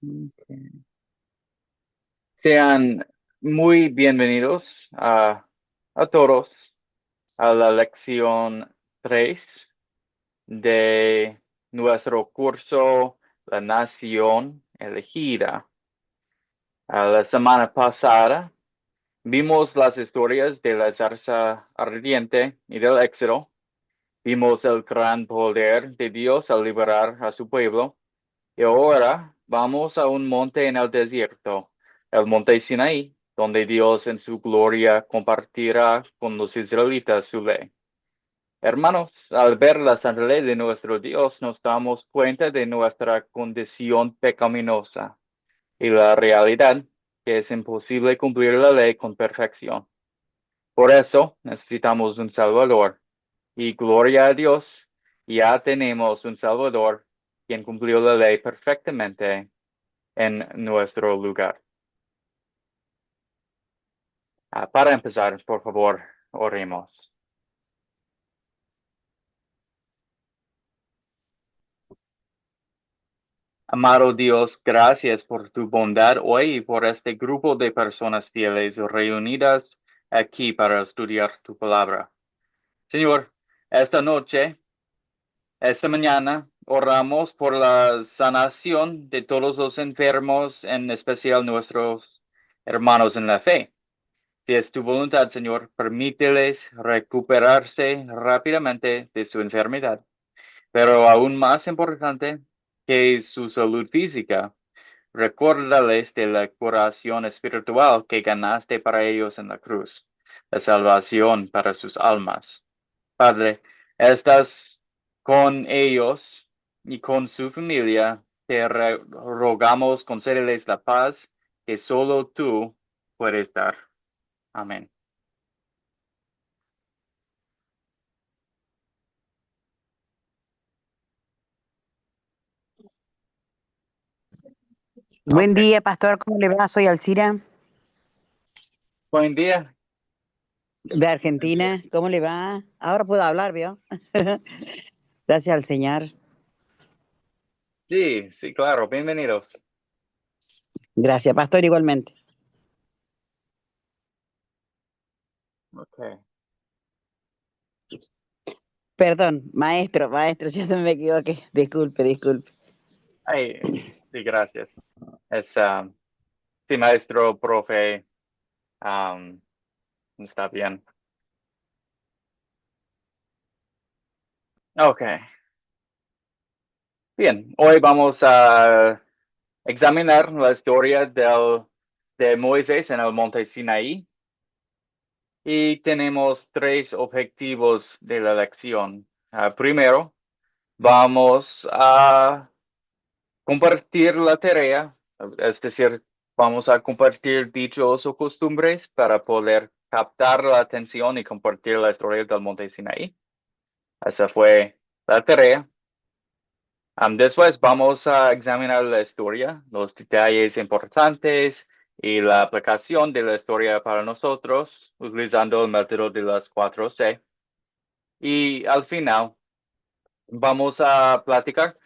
Ok. Sean muy bienvenidos a todos a la lección 3 de nuestro curso La Nación Elegida. La semana pasada vimos las historias de la zarza ardiente y del Éxodo. Vimos el gran poder de Dios al liberar a su pueblo. Y ahora vamos a un monte en el desierto, el monte Sinaí, donde Dios en su gloria compartirá con los israelitas su ley. Hermanos, al ver la santa ley de nuestro Dios, nos damos cuenta de nuestra condición pecaminosa y la realidad que es imposible cumplir la ley con perfección. Por eso necesitamos un Salvador. Y gloria a Dios, ya tenemos un Salvador quien cumplió la ley perfectamente en nuestro lugar. Para empezar, por favor, oremos. Amado Dios, gracias por tu bondad hoy y por este grupo de personas fieles reunidas aquí para estudiar tu palabra. Señor, esta noche, esta mañana, oramos por la sanación de todos los enfermos, en especial nuestros hermanos en la fe. Si es tu voluntad, Señor, permíteles recuperarse rápidamente de su enfermedad. Pero aún más importante que su salud física, recuérdales de la curación espiritual que ganaste para ellos en la cruz, la salvación para sus almas. Padre, estás con ellos y con su familia. Te rogamos concédeles la paz que solo tú puedes dar. Amén. Buen Ok. día, pastor. ¿Cómo le va? Soy Alcira, Buen día. de Buen día. Argentina. ¿Cómo le va? Ahora puedo hablar, ¿vio? Gracias al Señor. Sí, sí, claro. Bienvenidos. Gracias, pastor, igualmente. Ok. Perdón, maestro, cierto me equivoqué. Disculpe, disculpe. Ay, sí, gracias. Es, sí, maestro, profe, um, está bien. Ok. Bien, hoy vamos a examinar la historia de Moisés en el monte Sinaí y tenemos tres objetivos de la lección. Primero, vamos a compartir la tarea, es decir, vamos a compartir dichos o costumbres para poder captar la atención y compartir la historia del monte Sinaí. Esa fue la tarea. Después vamos a examinar la historia, los detalles importantes y la aplicación de la historia para nosotros, utilizando el método de las 4C. Y al final vamos a platicar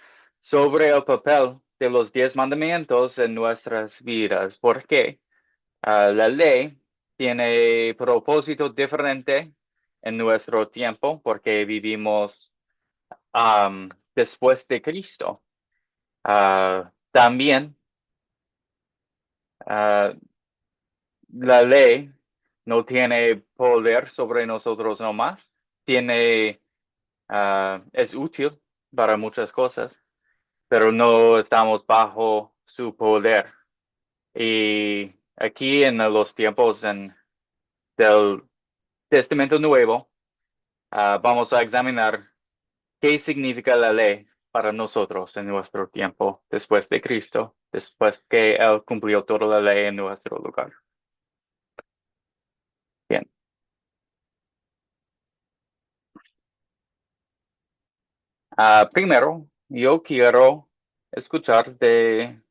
sobre el papel de los 10 mandamientos en nuestras vidas, porque la ley tiene propósito diferente en nuestro tiempo, porque vivimos después de Cristo. También ah, la ley no tiene poder sobre nosotros nomás, es útil para muchas cosas, pero no estamos bajo su poder. Y aquí en los tiempos del Testamento Nuevo, vamos a examinar qué significa la ley para nosotros en nuestro tiempo después de Cristo, después que Él cumplió toda la ley en nuestro lugar. Bien. Primero, yo quiero escuchar de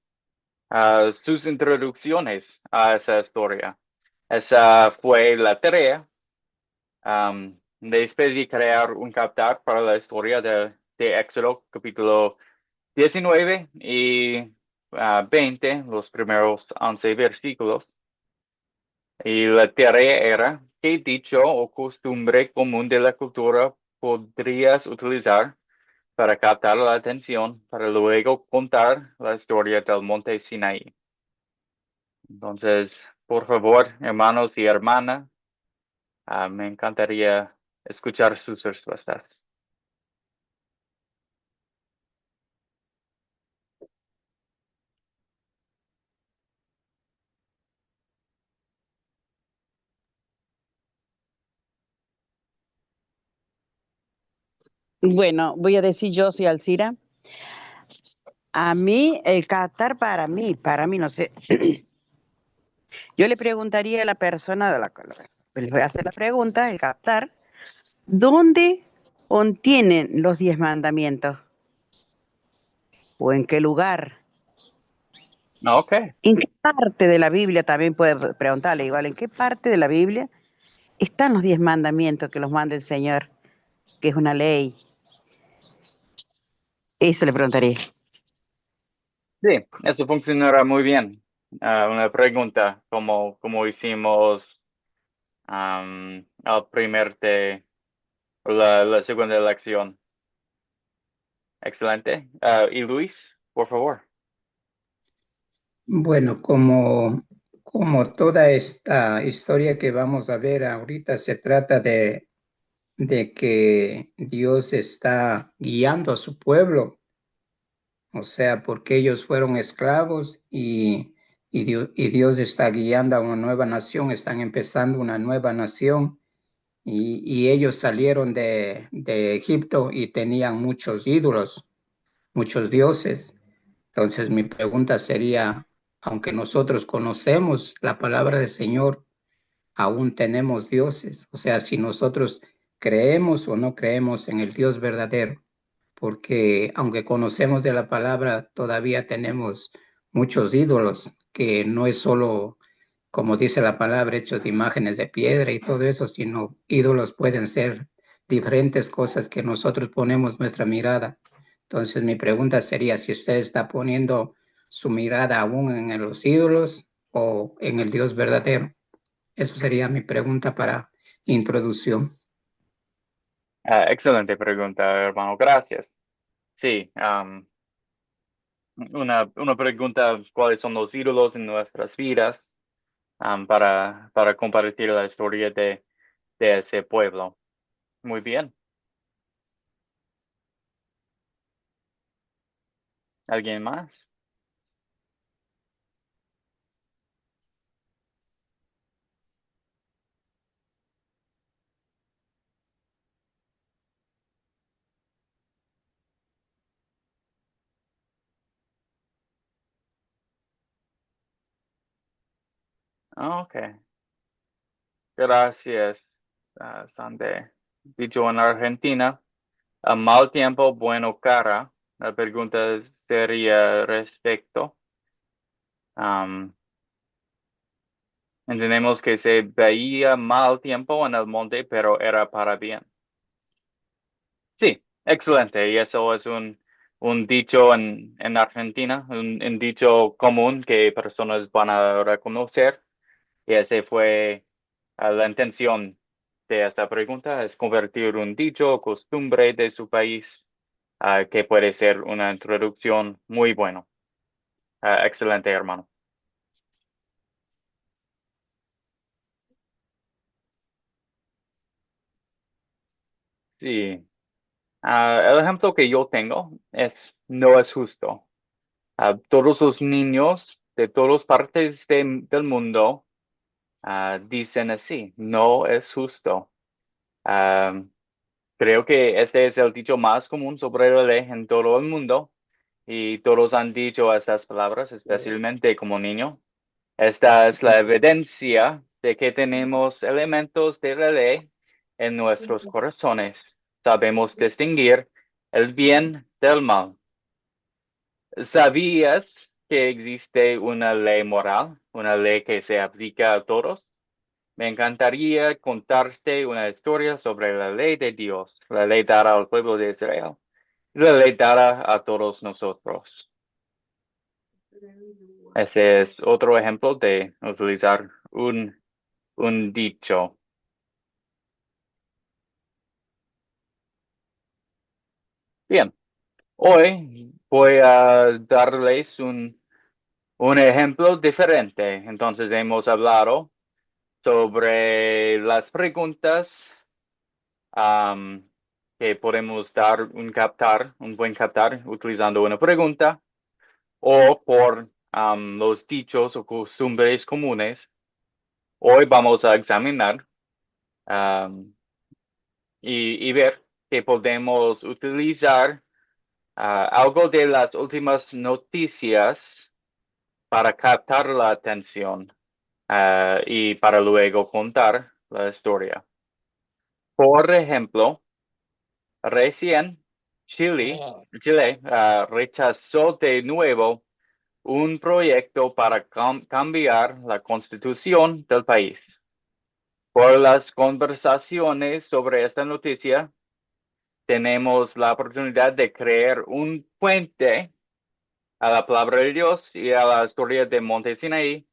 sus introducciones a esa historia. Esa fue la tarea. Después de crear un captar para la historia de Éxodo, capítulo 19 y 20, los primeros 11 versículos. Y la tarea era, ¿qué dicho o costumbre común de la cultura podrías utilizar para captar la atención, para luego contar la historia del monte Sinaí? Entonces, por favor, hermanos y hermanas, me encantaría escuchar sus respuestas. Bueno, voy a decir yo soy Alcira. A mí, el Qatar para mí, no sé. Yo le preguntaría a la persona de la cual les voy a hacer la pregunta, el Qatar, ¿dónde contienen los 10 mandamientos? ¿O en qué lugar? Ok, ¿En qué parte de la Biblia? También puede preguntarle igual, ¿en qué parte de la Biblia están los 10 mandamientos que los manda el Señor, que es una ley? Eso le preguntaría. sí, eso funcionará muy bien. Una pregunta, como hicimos al la segunda elección. Excelente. Y Luis, por favor. Bueno, como toda esta historia que vamos a ver ahorita se trata de que Dios está guiando a su pueblo, o sea, porque ellos fueron esclavos y Dios está guiando a una nueva nación, están empezando una nueva nación y ellos salieron de Egipto y tenían muchos ídolos, muchos dioses. Entonces mi pregunta sería, aunque nosotros conocemos la palabra del Señor, aún tenemos dioses. O sea, si nosotros creemos o no creemos en el Dios verdadero, porque aunque conocemos de la palabra, todavía tenemos muchos ídolos, que no es solo, como dice la palabra, hechos de imágenes de piedra y todo eso, sino ídolos pueden ser diferentes cosas que nosotros ponemos nuestra mirada. Entonces mi pregunta sería si usted está poniendo su mirada aún en los ídolos o en el Dios verdadero. Eso sería mi pregunta para introducción. Excelente pregunta, hermano. Gracias. Sí, una pregunta, ¿cuáles son los ídolos en nuestras vidas? Para compartir la historia de ese pueblo. Muy bien. ¿Alguien más? Ok, gracias, Sande. Dicho en Argentina, a mal tiempo, bueno cara. La pregunta sería respecto. am, Entendemos que se veía mal tiempo en el monte, pero era para bien. Sí, excelente. Y eso es un dicho en Argentina, un dicho común que personas van a reconocer. Y esa fue la intención de esta pregunta, es convertir un dicho o costumbre de su país, que puede ser una introducción muy buena. Excelente, hermano. Sí. El ejemplo que yo tengo no es justo. Todos los niños de todas partes del mundo dicen así, no es justo. Ah, Creo que este es el dicho más común sobre la ley en todo el mundo y todos han dicho estas palabras, especialmente como niño. Esta es la evidencia de que tenemos elementos de la ley en nuestros corazones. Sabemos distinguir el bien del mal. ¿Sabías que existe una ley moral, una ley que se aplica a todos? Me encantaría contarte una historia sobre la ley de Dios, la ley dada al pueblo de Israel, y la ley dada a todos nosotros. Ese es otro ejemplo de utilizar un dicho. Bien, hoy voy a darles un ejemplo diferente. Entonces hemos hablado sobre las preguntas que podemos dar un buen captar utilizando una pregunta o por los dichos o costumbres comunes. Hoy vamos a examinar am, y ver que podemos utilizar algo de las últimas noticias para captar la atención y para luego contar la historia. Por ejemplo, recién Chile rechazó de nuevo un proyecto para cambiar la constitución del país. Por las conversaciones sobre esta noticia, tenemos la oportunidad de crear un puente a la palabra de Dios y a la historia de Monte Sinaí,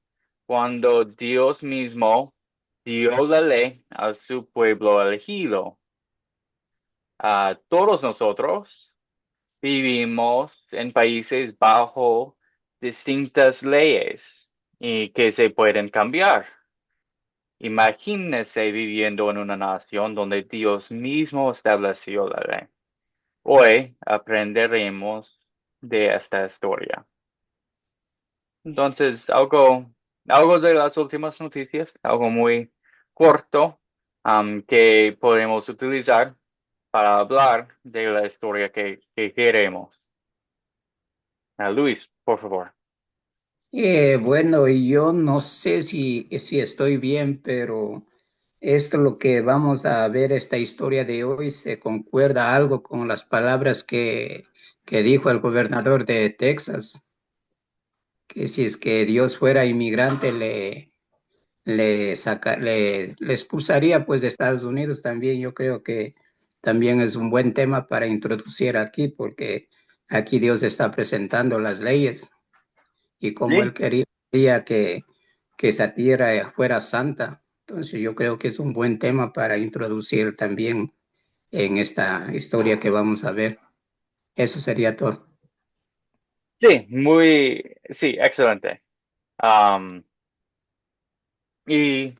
cuando Dios mismo dio la ley a su pueblo elegido. Todos nosotros vivimos en países bajo distintas leyes y que se pueden cambiar. Imagínese viviendo en una nación donde Dios mismo estableció la ley. Hoy aprenderemos de esta historia. Entonces, algo de las últimas noticias, algo muy corto, que podemos utilizar para hablar de la historia que queremos. Luis, por favor. Bueno, y yo no sé si estoy bien, pero esto lo que vamos a ver, esta historia de hoy, se concuerda algo con las palabras que dijo el gobernador de Texas, que si es que Dios fuera inmigrante, le expulsaría pues de Estados Unidos también. Yo creo que también es un buen tema para introducir aquí, porque aquí Dios está presentando las leyes y como él Sí, quería que esa tierra fuera santa. Entonces yo creo que es un buen tema para introducir también en esta historia que vamos a ver. Eso sería todo. sí, excelente. Um, y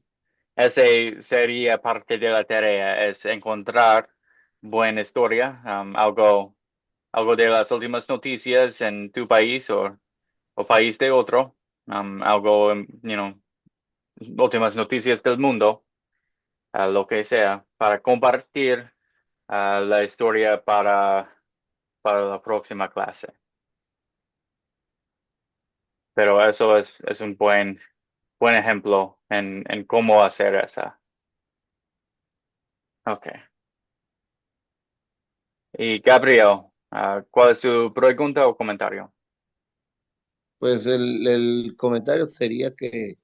ese sería parte de la tarea, es encontrar buena historia, algo de las últimas noticias en tu país o país de otro, algo, últimas noticias del mundo, lo que sea, para compartir la historia para la próxima clase. Pero eso es un buen ejemplo en cómo hacer esa. Ok. Y Gabriel, ¿cuál es tu pregunta o comentario? Pues el comentario sería que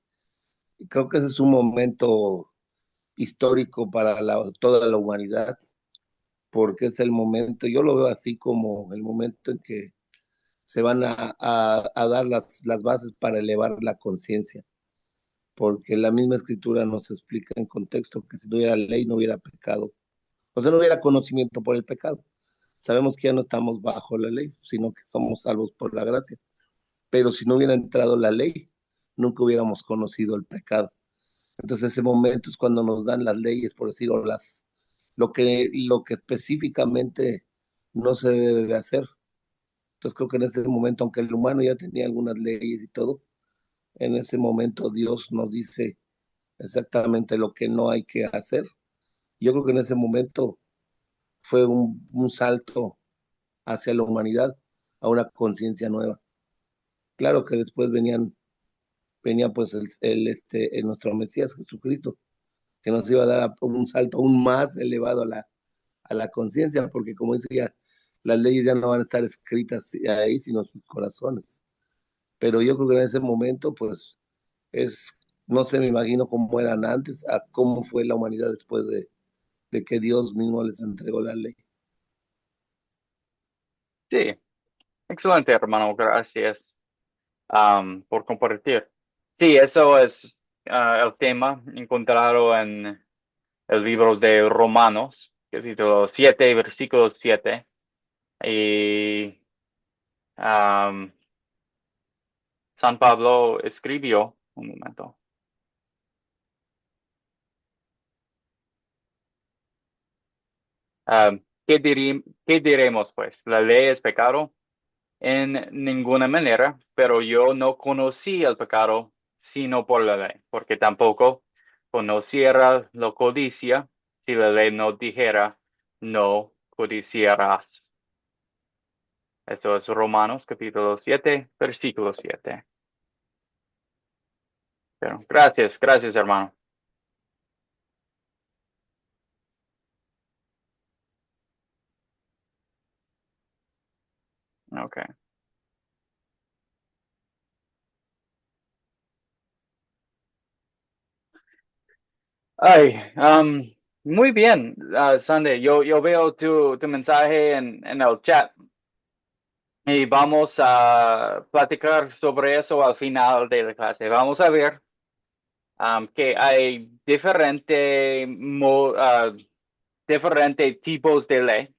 creo que ese es un momento histórico para toda la humanidad, porque es el momento, yo lo veo así como el momento en que se van a dar las bases para elevar la conciencia, porque la misma escritura nos explica en contexto que si no hubiera ley no hubiera pecado, o sea, no hubiera conocimiento por el pecado. Sabemos que ya no estamos bajo la ley, sino que somos salvos por la gracia. Pero si no hubiera entrado la ley, nunca hubiéramos conocido el pecado. Entonces ese momento es cuando nos dan las leyes, por decir, o lo que específicamente no se debe de hacer. Entonces creo que en ese momento, aunque el humano ya tenía algunas leyes y todo, en ese momento Dios nos dice exactamente lo que no hay que hacer. Yo creo que en ese momento fue un salto hacia la humanidad, a una conciencia nueva. Claro que después venía pues nuestro Mesías Jesucristo, que nos iba a dar un salto aún más elevado a la conciencia, porque como decía, las leyes ya no van a estar escritas ahí, sino en sus corazones. Pero yo creo que en ese momento, pues, no sé, me imagino cómo eran antes, a cómo fue la humanidad después de que Dios mismo les entregó la ley. Sí, excelente, hermano, gracias. por compartir. Sí, eso es el tema encontrado en el libro de Romanos, capítulo 7, versículo 7. Y am, San Pablo escribió, un momento. ¿Qué diremos pues? ¿La ley es pecado? En ninguna manera, pero yo no conocí el pecado sino por la ley, porque tampoco conociera la codicia si la ley no dijera no codiciarás. Esto es Romanos capítulo 7, versículo 7. Pero gracias, hermano. Okay. Ay, muy bien, Sandy. Yo veo tu mensaje en el chat y vamos a platicar sobre eso al final de la clase. Vamos a ver que hay diferentes tipos de ley.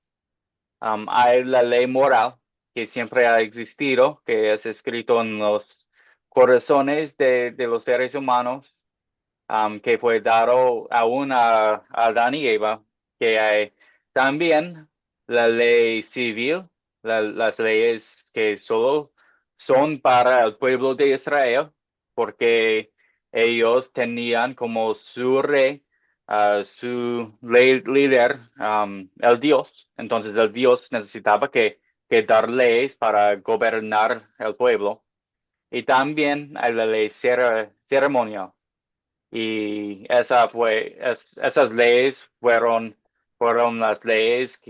Hay la ley moral que siempre ha existido, que es escrito en los corazones de los seres humanos, que fue dado aún a Adán y Eva, que hay también la ley civil, las leyes que solo son para el pueblo de Israel, porque ellos tenían como su rey, su líder, el Dios. Entonces el Dios necesitaba que dar leyes para gobernar el pueblo. Y también hay la ley ceremonial. Y esas leyes fueron las leyes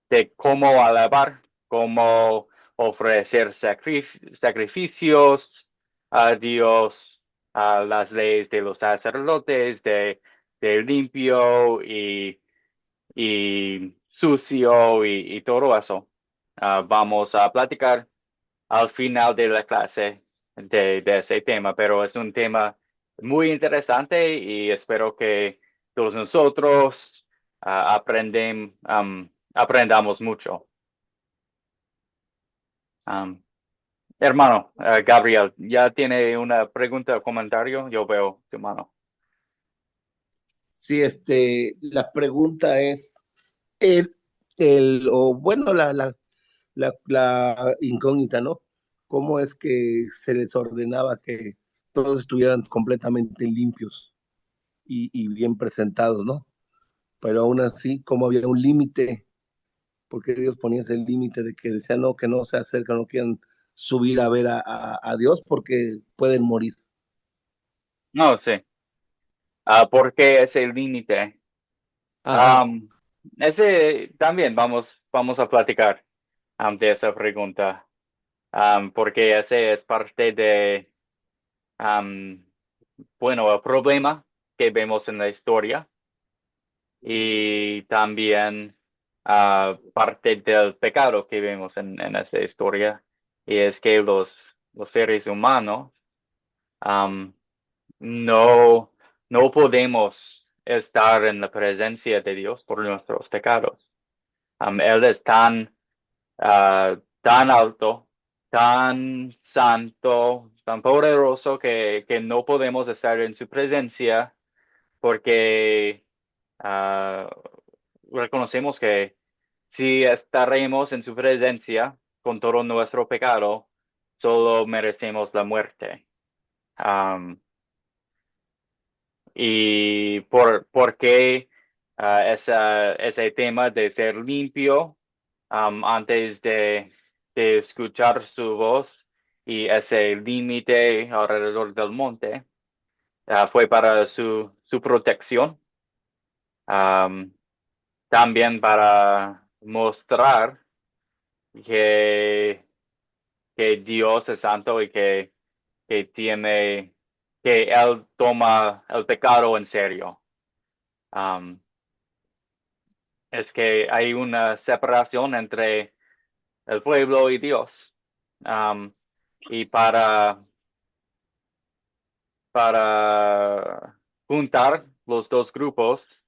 de cómo alabar, cómo ofrecer sacrificios a Dios, a las leyes de los sacerdotes, de limpio y sucio y todo eso. Vamos a platicar al final de la clase de ese tema, pero es un tema muy interesante y espero que todos nosotros aprendamos mucho. Um, Hermano, Gabriel, ¿ya tiene una pregunta o comentario? Yo veo tu mano. Sí, la pregunta es, el, o bueno, la incógnita, ¿no? ¿Cómo es que se les ordenaba que todos estuvieran completamente limpios y bien presentados, ¿no? Pero aún así, ¿cómo había un límite? Porque Dios ponía ese límite de que decían, no, que no se acercan, no quieren subir a ver a Dios porque pueden morir. No sé. ¿Por qué ese límite? Ajá. Um, Ese también vamos a platicar de esa pregunta, porque ese es parte de Am, bueno, el problema que vemos en la historia y también parte del pecado que vemos en esta historia, y es que los seres humanos am, no, no podemos estar en la presencia de Dios por nuestros pecados. Él es tan alto, tan santo, tan poderoso que no podemos estar en su presencia porque ah, reconocemos que si estaremos en su presencia con todo nuestro pecado, solo merecemos la muerte. Am, y por qué ese tema de ser limpio antes de escuchar su voz y ese límite alrededor del monte fue para su protección, am, también para mostrar que, que Dios es santo y que que Él toma el pecado en serio. Am, es que hay una separación entre el pueblo y Dios. Y para juntar los dos grupos,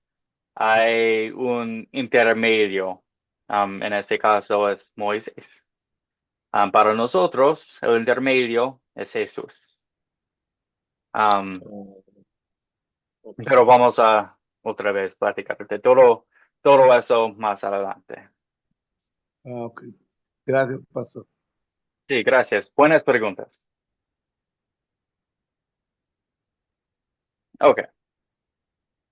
hay un intermedio. En este caso es Moisés. Para nosotros, el intermedio es Jesús. Um, Oh, ok. pero vamos a otra vez platicar de todo eso más adelante. Ok. Gracias, pastor. Sí, gracias. Buenas preguntas. Ok,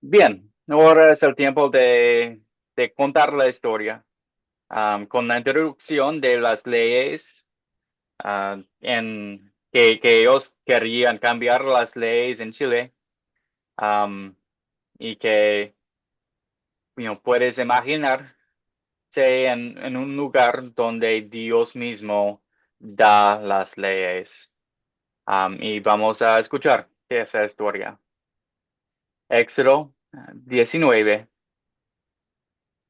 bien. Ahora es el tiempo de contar la historia. Con la introducción de las leyes, que ellos querían cambiar las leyes en Chile, um, y que puedes imaginarse en un lugar donde Dios mismo da las leyes. Y vamos a escuchar esa historia. Éxodo 19.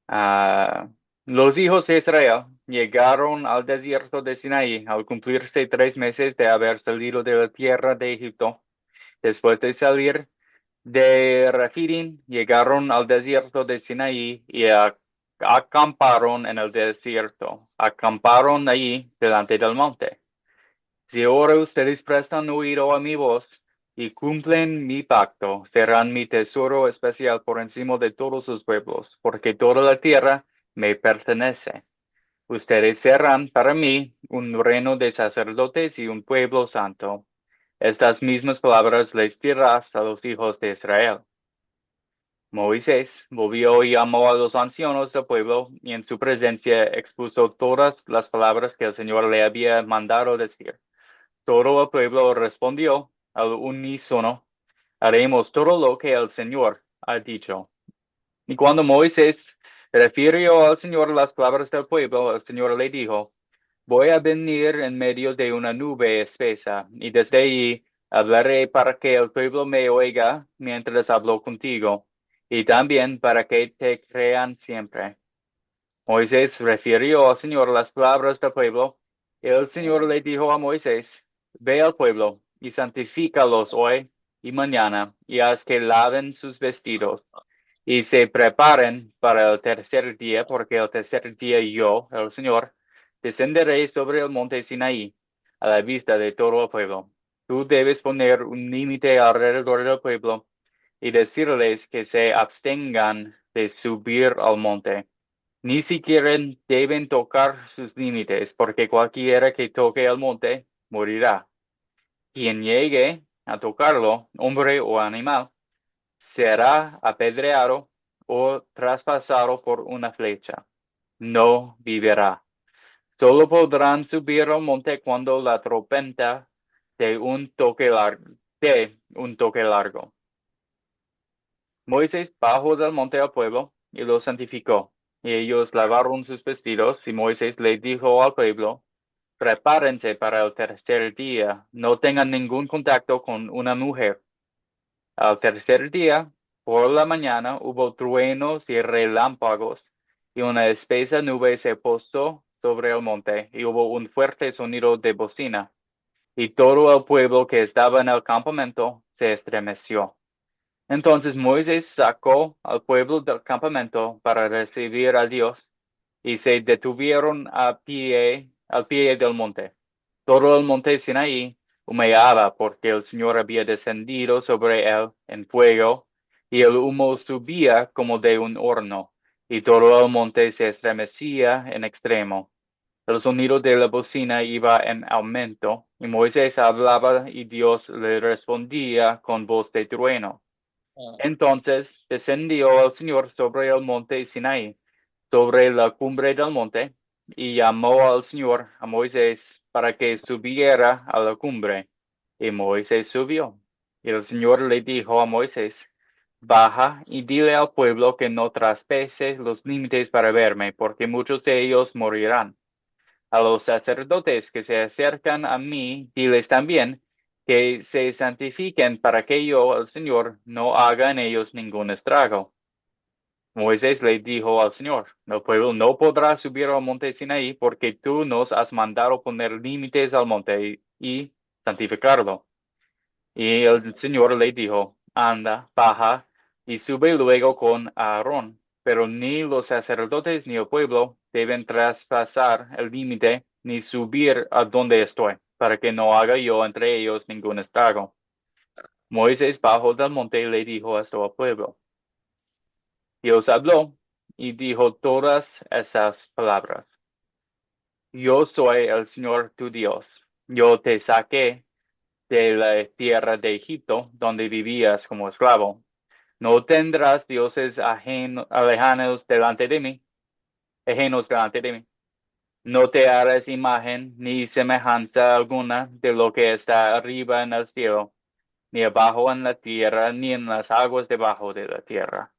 Ah, los hijos de Israel llegaron al desierto de Sinaí al cumplirse 3 meses de haber salido de la tierra de Egipto. Después de salir de Refidim, llegaron al desierto de Sinaí y acamparon en el desierto. Acamparon allí delante del monte. Si ahora ustedes prestan oído a mi voz y cumplen mi pacto, serán mi tesoro especial por encima de todos los pueblos, porque toda la tierra me pertenece. Ustedes serán para mí un reino de sacerdotes y un pueblo santo. Estas mismas palabras les dirás a los hijos de Israel. Moisés volvió y llamó a los ancianos del pueblo y en su presencia expuso todas las palabras que el Señor le había mandado decir. Todo el pueblo respondió al unísono: haremos todo lo que el Señor ha dicho. Y cuando Moisés refirió al Señor las palabras del pueblo, el Señor le dijo: voy a venir en medio de una nube espesa, y desde allí hablaré para que el pueblo me oiga mientras hablo contigo, y también para que te crean siempre. Moisés refirió al Señor las palabras del pueblo, y el Señor le dijo a Moisés: ve al pueblo y santifícalos hoy y mañana, y haz que laven sus vestidos y se preparen para el tercer día, porque el tercer día yo, el Señor, descenderé sobre el monte Sinaí a la vista de todo el pueblo. Tú debes poner un límite alrededor del pueblo y decirles que se abstengan de subir al monte. Ni siquiera deben tocar sus límites, porque cualquiera que toque el monte morirá. Quien llegue a tocarlo, hombre o animal, será apedreado o traspasado por una flecha. No vivirá. Solo podrán subir al monte cuando la trompeta de un toque largo. Moisés bajó del monte al pueblo y lo santificó. Y ellos lavaron sus vestidos, y Moisés le dijo al pueblo: prepárense para el tercer día, no tengan ningún contacto con una mujer. Al tercer día, por la mañana, hubo truenos y relámpagos, y una espesa nube se posó sobre el monte, y hubo un fuerte sonido de bocina, y todo el pueblo que estaba en el campamento se estremeció. Entonces Moisés sacó al pueblo del campamento para recibir a Dios, y se detuvieron al pie del monte. Todo el monte Sinaí humeaba porque el Señor había descendido sobre él en fuego, y el humo subía como de un horno, y todo el monte se estremecía en extremo. El sonido de la bocina iba en aumento, y Moisés hablaba y Dios le respondía con voz de trueno. Ah, Entonces descendió el Señor sobre el monte Sinaí, sobre la cumbre del monte, y llamó al Señor a Moisés para que subiera a la cumbre. Y Moisés subió. Y el Señor le dijo a Moisés: baja y dile al pueblo que no traspese los límites para verme, porque muchos de ellos morirán. A los sacerdotes que se acercan a mí, diles también que se santifiquen para que yo, el Señor, no haga en ellos ningún estrago. Moisés le dijo al Señor, el pueblo no podrá subir al monte Sinaí porque tú nos has mandado poner límites al monte y santificarlo. Y el Señor le dijo, anda, baja y sube luego con Aarón, pero ni los sacerdotes ni el pueblo deben traspasar el límite ni subir a donde estoy, para que no haga yo entre ellos ningún estrago. Moisés bajó del monte y le dijo esto al pueblo. Dios habló y dijo todas esas palabras. Yo soy el Señor tu Dios. Yo te saqué de la tierra de Egipto, donde vivías como esclavo. No tendrás dioses lejanos delante de mí, ajenos delante de mí. No te harás imagen ni semejanza alguna de lo que está arriba en el cielo, ni abajo en la tierra, ni en las aguas debajo de la tierra.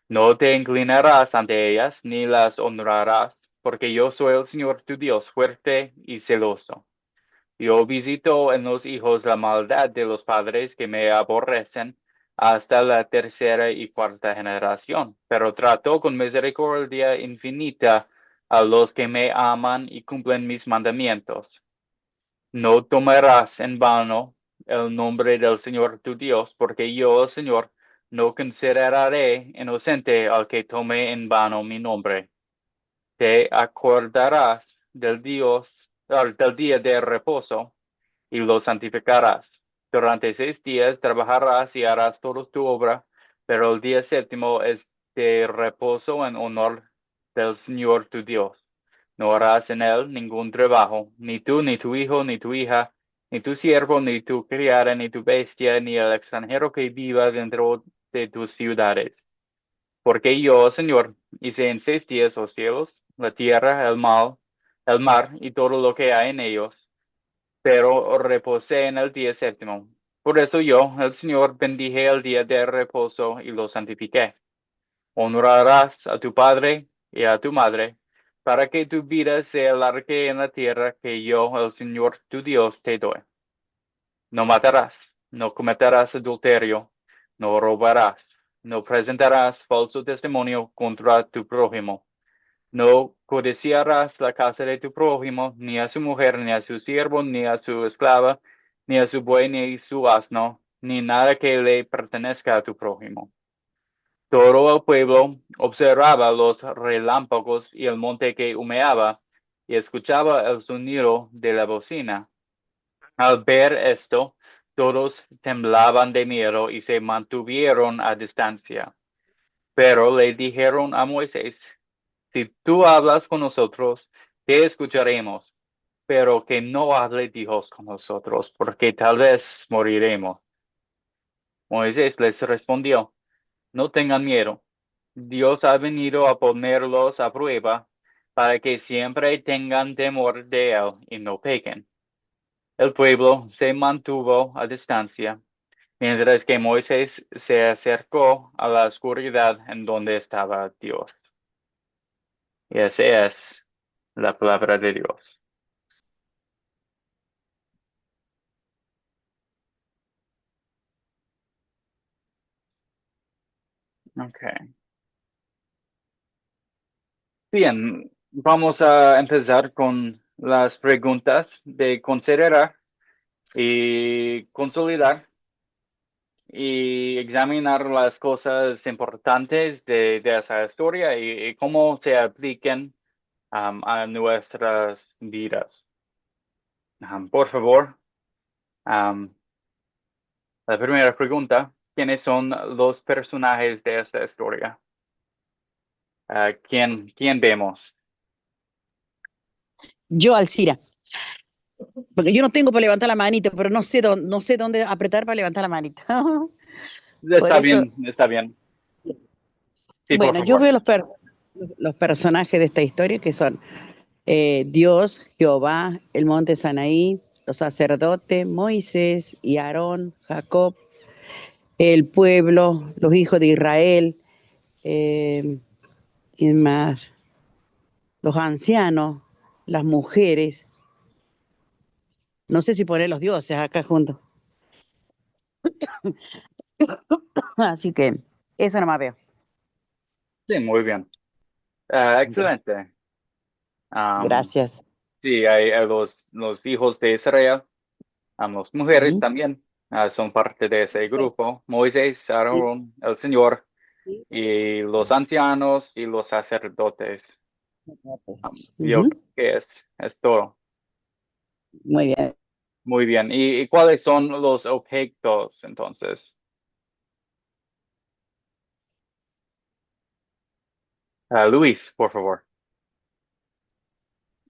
No te inclinarás ante ellas, ni las honrarás, porque yo soy el Señor tu Dios, fuerte y celoso. Yo visito en los hijos la maldad de los padres que me aborrecen hasta la tercera y cuarta generación, pero trato con misericordia infinita a los que me aman y cumplen mis mandamientos. No tomarás en vano el nombre del Señor tu Dios, porque yo, el Señor, no consideraré inocente al que tome en vano mi nombre. Te acordarás del día de reposo y lo santificarás. Durante 6 días trabajarás y harás toda tu obra, pero el día séptimo es de reposo en honor del Señor tu Dios. No harás en él ningún trabajo, ni tú, ni tu hijo, ni tu hija, ni tu siervo, ni tu criada, ni tu bestia, ni el extranjero que viva dentro de tus ciudades. Porque yo, Señor, hice en 6 días los cielos, la tierra, el mar y todo lo que hay en ellos, pero reposé en el día séptimo. Por eso yo, el Señor, bendije el día de reposo y lo santifiqué. Honrarás a tu padre y a tu madre, para que tu vida sea larga en la tierra que yo, el Señor tu Dios, te doy. No matarás, no cometerás adulterio, no robarás, no presentarás falso testimonio contra tu prójimo. No codiciarás la casa de tu prójimo, ni a su mujer, ni a su siervo, ni a su esclava, ni a su buey, ni a su asno, ni nada que le pertenezca a tu prójimo. Todo el pueblo observaba los relámpagos y el monte que humeaba, y escuchaba el sonido de la bocina. Al ver esto, todos temblaban de miedo y se mantuvieron a distancia. Pero le dijeron a Moisés, si tú hablas con nosotros, te escucharemos, pero que no hable Dios con nosotros, porque tal vez moriremos. Moisés les respondió, no tengan miedo. Dios ha venido a ponerlos a prueba para que siempre tengan temor de él y no pequen. El pueblo se mantuvo a distancia, mientras que Moisés se acercó a la oscuridad en donde estaba Dios. Y esa es la palabra de Dios. Okay. Bien, vamos a empezar con las preguntas de considerar y consolidar y examinar las cosas importantes de esa historia y cómo se apliquen a nuestras vidas. Por favor, um, la primera pregunta, ¿quiénes son los personajes de esta historia? ¿Quién vemos? Yo, Alcira, porque yo no tengo para levantar la manita, pero no sé dónde apretar para levantar la manita. Por Está eso, bien, está bien. Sí, por bueno, yo favor. veo los personajes de esta historia que son Dios, Jehová, el monte Sanaí, los sacerdotes, Moisés y Aarón, Jacob, el pueblo, los hijos de Israel, eh, ¿quién más? Los ancianos, las mujeres. No sé si poner los dioses acá juntos. Así que eso nomás veo. Sí, muy bien. Excelente. Am, Gracias. sí, hay los hijos de Israel, las mujeres Ujú. también son parte de ese grupo. Moisés, Aarón, el Señor y los ancianos y los sacerdotes. Yo Ujú. creo que es todo. Muy bien. Muy bien. ¿Y cuáles son los objetos entonces? Luis, por favor.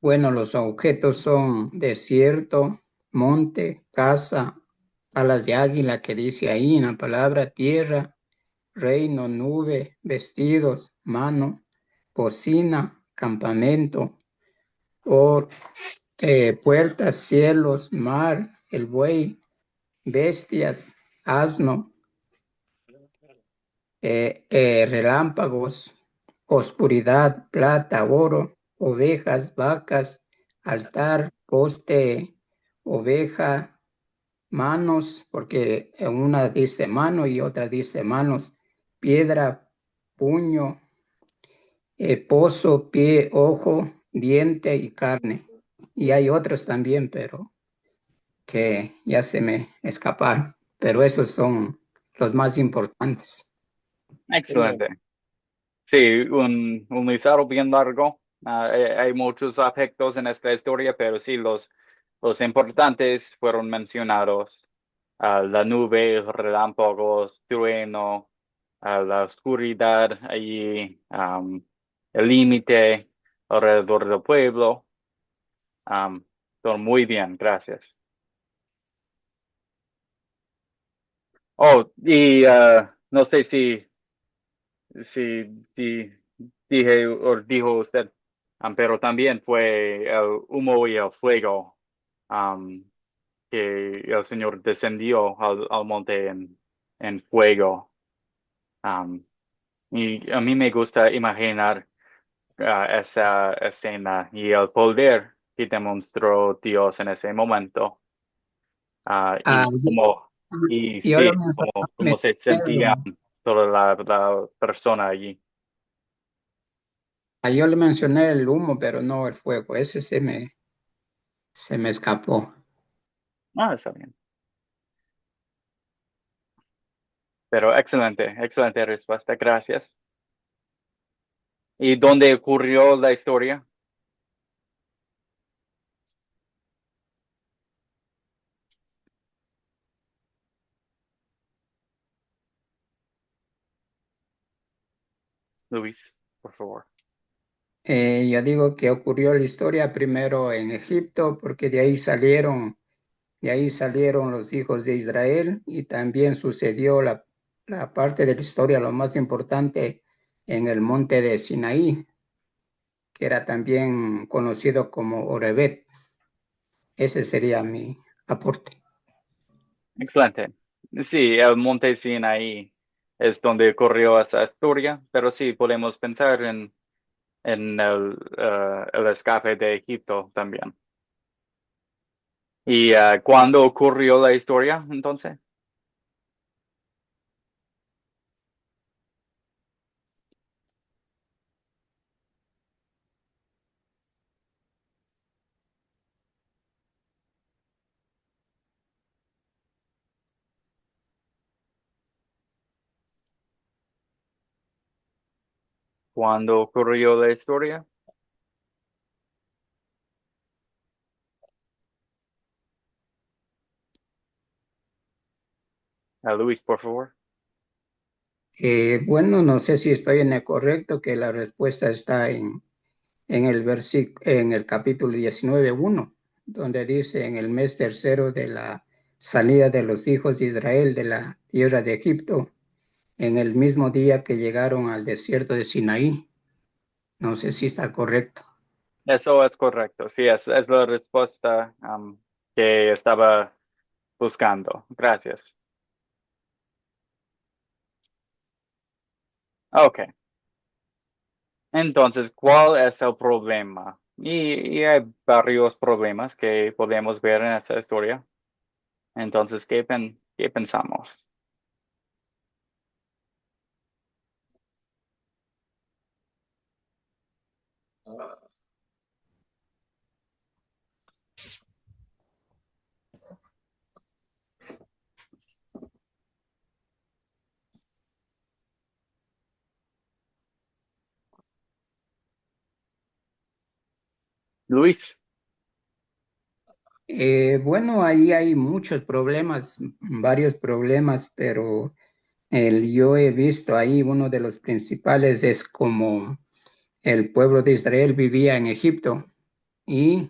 Bueno, los objetos son desierto, monte, casa, alas de águila que dice ahí en la palabra, tierra, reino, nube, vestidos, mano, bocina, campamento, or, puertas, cielos, mar, el buey, bestias, asno, relámpagos, oscuridad, plata, oro, ovejas, vacas, altar, poste, oveja, manos, porque en una dice mano y otra dice manos, piedra, puño, pozo, pie, ojo, diente y carne. Y hay otros también, pero que ya se me escaparon, pero esos son los más importantes. Excelente. Sí, un listado bien largo. Hay muchos aspectos en esta historia, pero sí, los importantes fueron mencionados. La nube, relámpagos, trueno, la oscuridad allí, el límite alrededor del pueblo. Um, Todo muy bien, gracias. Oh, y no sé si dije o dijo usted, pero también fue el humo y el fuego um, que el Señor descendió al monte en fuego. Um, y a mí me gusta imaginar esa escena y el poder que demostró Dios en ese momento. Ah, Y yo lo sí, como se mencioné, sentía toda la persona allí. yo le mencioné el humo, pero no el fuego. Ese se me escapó. Está bien. Pero excelente, excelente respuesta, gracias. ¿Y dónde ocurrió la historia? Luis, por favor. Yo digo que ocurrió la historia primero en Egipto, porque de ahí salieron los hijos de Israel y también sucedió la parte de la historia, lo más importante, en el monte de Sinaí, que era también conocido como Orebet. Ese sería mi aporte. Excelente. Sí, el monte Sinaí es donde ocurrió esa historia, pero sí podemos pensar en el escape de Egipto también. ¿Y cuándo ocurrió la historia entonces? ¿Cuándo ocurrió la historia? Luis, por favor. Bueno, no sé si estoy en el correcto, que la respuesta está en el capítulo 19:1, donde dice en el mes tercero de la salida de los hijos de Israel de la tierra de Egipto, en el mismo día que llegaron al desierto de Sinaí. No sé si está correcto. Eso es correcto. Sí, es la respuesta que estaba buscando. Gracias. Ok. Entonces, ¿cuál es el problema? Y hay varios problemas que podemos ver en esta historia. Entonces, ¿qué pensamos? Luis. Bueno, ahí hay muchos problemas, varios problemas, pero yo he visto ahí uno de los principales es como el pueblo de Israel vivía en Egipto y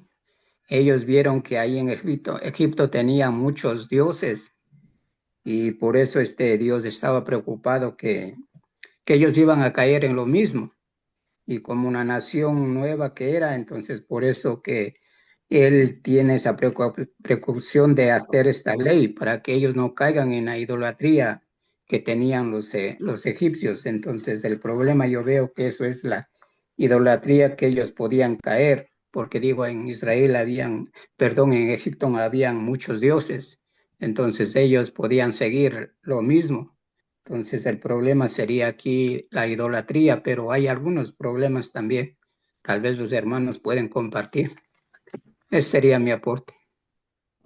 ellos vieron que ahí en Egipto tenía muchos dioses y por eso este Dios estaba preocupado que ellos iban a caer en lo mismo. Y como una nación nueva que era, entonces por eso que él tiene esa precaución de hacer esta ley para que ellos no caigan en la idolatría que tenían los egipcios. Entonces el problema yo veo que eso es la idolatría que ellos podían caer, porque digo, en Israel habían, perdón, en Egipto habían muchos dioses, entonces ellos podían seguir lo mismo. Entonces el problema sería aquí la idolatría, pero hay algunos problemas también. Tal vez los hermanos pueden compartir. Ese sería mi aporte.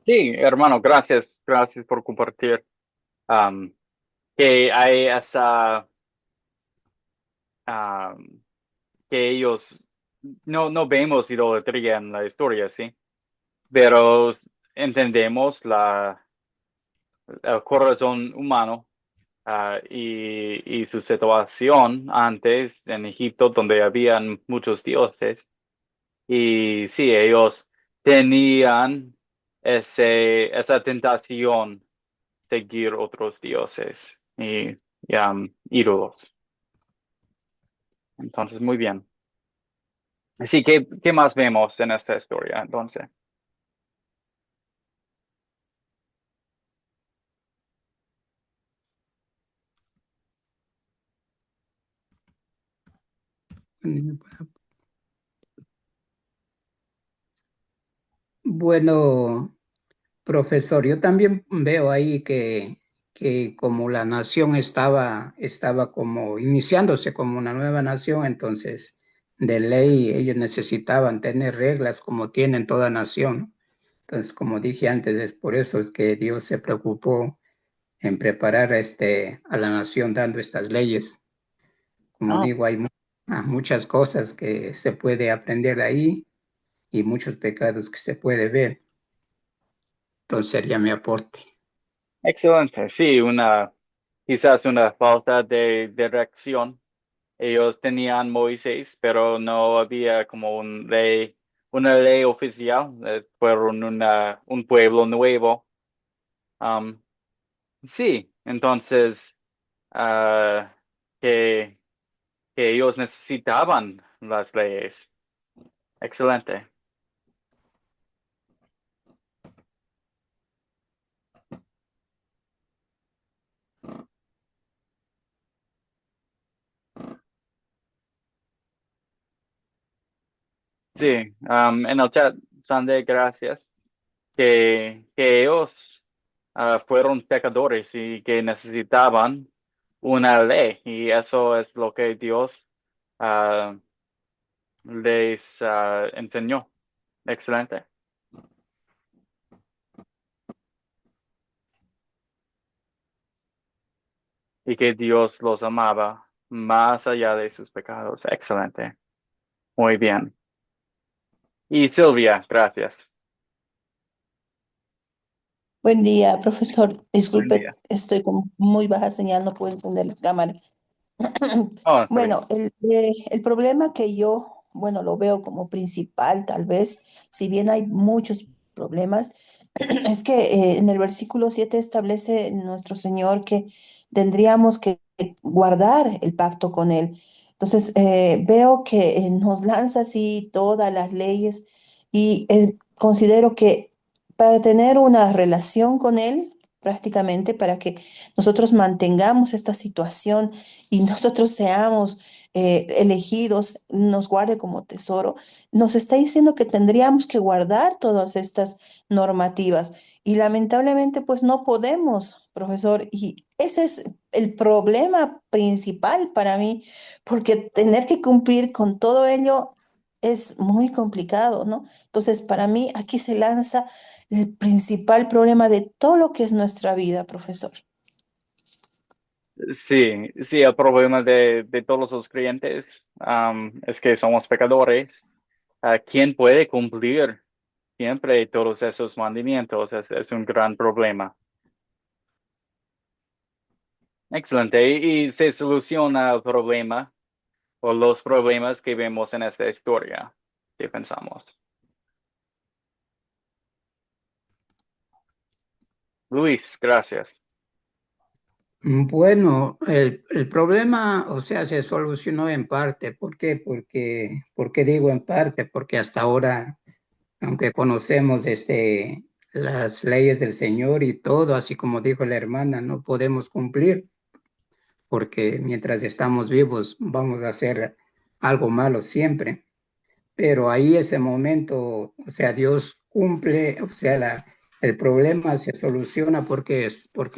Sí, hermano, gracias por compartir. Um, que hay esa, um, que ellos no vemos idolatría en la historia, ¿sí? Pero entendemos el corazón humano y su situación antes en Egipto, donde habían muchos dioses. Y sí, ellos tenían esa tentación de seguir otros dioses y ídolos. Entonces, muy bien. Así que, ¿qué más vemos en esta historia? Entonces, Bueno, profesor, yo también veo ahí que como la nación estaba como iniciándose como una nueva nación, entonces de ley ellos necesitaban tener reglas como tienen toda nación. Entonces, como dije antes, es por eso es que Dios se preocupó en preparar a la nación dando estas leyes. Como oh, digo, hay muchas cosas que se puede aprender de ahí y muchos pecados que se puede ver. Entonces sería mi aporte. excelente. Sí, quizás una falta de reacción. Ellos tenían Moisés, pero no había como una ley oficial. Fueron un pueblo nuevo. Um, sí, entonces ah, que, que ellos necesitaban las leyes. Excelente. Sí, en el chat, Sandy, gracias. Que ellos fueron pecadores y que necesitaban una ley y eso es lo que Dios ah, les enseñó. Excelente. Y que Dios los amaba más allá de sus pecados. Excelente. Muy bien. Y Silvia, gracias. Buen día, profesor. Buen Disculpe, día. estoy con muy baja señal, no puedo encender la cámara. Oh, está bien. Bueno, el problema que yo, bueno, lo veo como principal, tal vez, si bien hay muchos problemas, es que en el versículo 7 establece nuestro Señor que tendríamos que guardar el pacto con Él. Entonces, veo que nos lanza así todas las leyes y considero que para tener una relación con Él, prácticamente para que nosotros mantengamos esta situación y nosotros seamos elegidos, nos guarde como tesoro, nos está diciendo que tendríamos que guardar todas estas normativas. Y lamentablemente, pues no podemos, profesor. Y ese es el problema principal para mí, porque tener que cumplir con todo ello es muy complicado, ¿no? Entonces, para mí, aquí se lanza el principal problema de todo lo que es nuestra vida, profesor. Sí, el problema de todos los creyentes es que somos pecadores. ¿quién puede cumplir siempre todos esos mandamientos? Es un gran problema. Excelente. Y se soluciona el problema o los problemas que vemos en esta historia. ¿Qué pensamos? Luis, gracias. Bueno, el problema, o sea, se solucionó en parte. ¿Por qué? ¿Por qué digo en parte? Porque hasta ahora, aunque conocemos las leyes del Señor y todo, así como dijo la hermana, no podemos cumplir, porque mientras estamos vivos vamos a hacer algo malo siempre. Pero ahí ese momento, o sea, Dios cumple, o sea, el problema se soluciona porque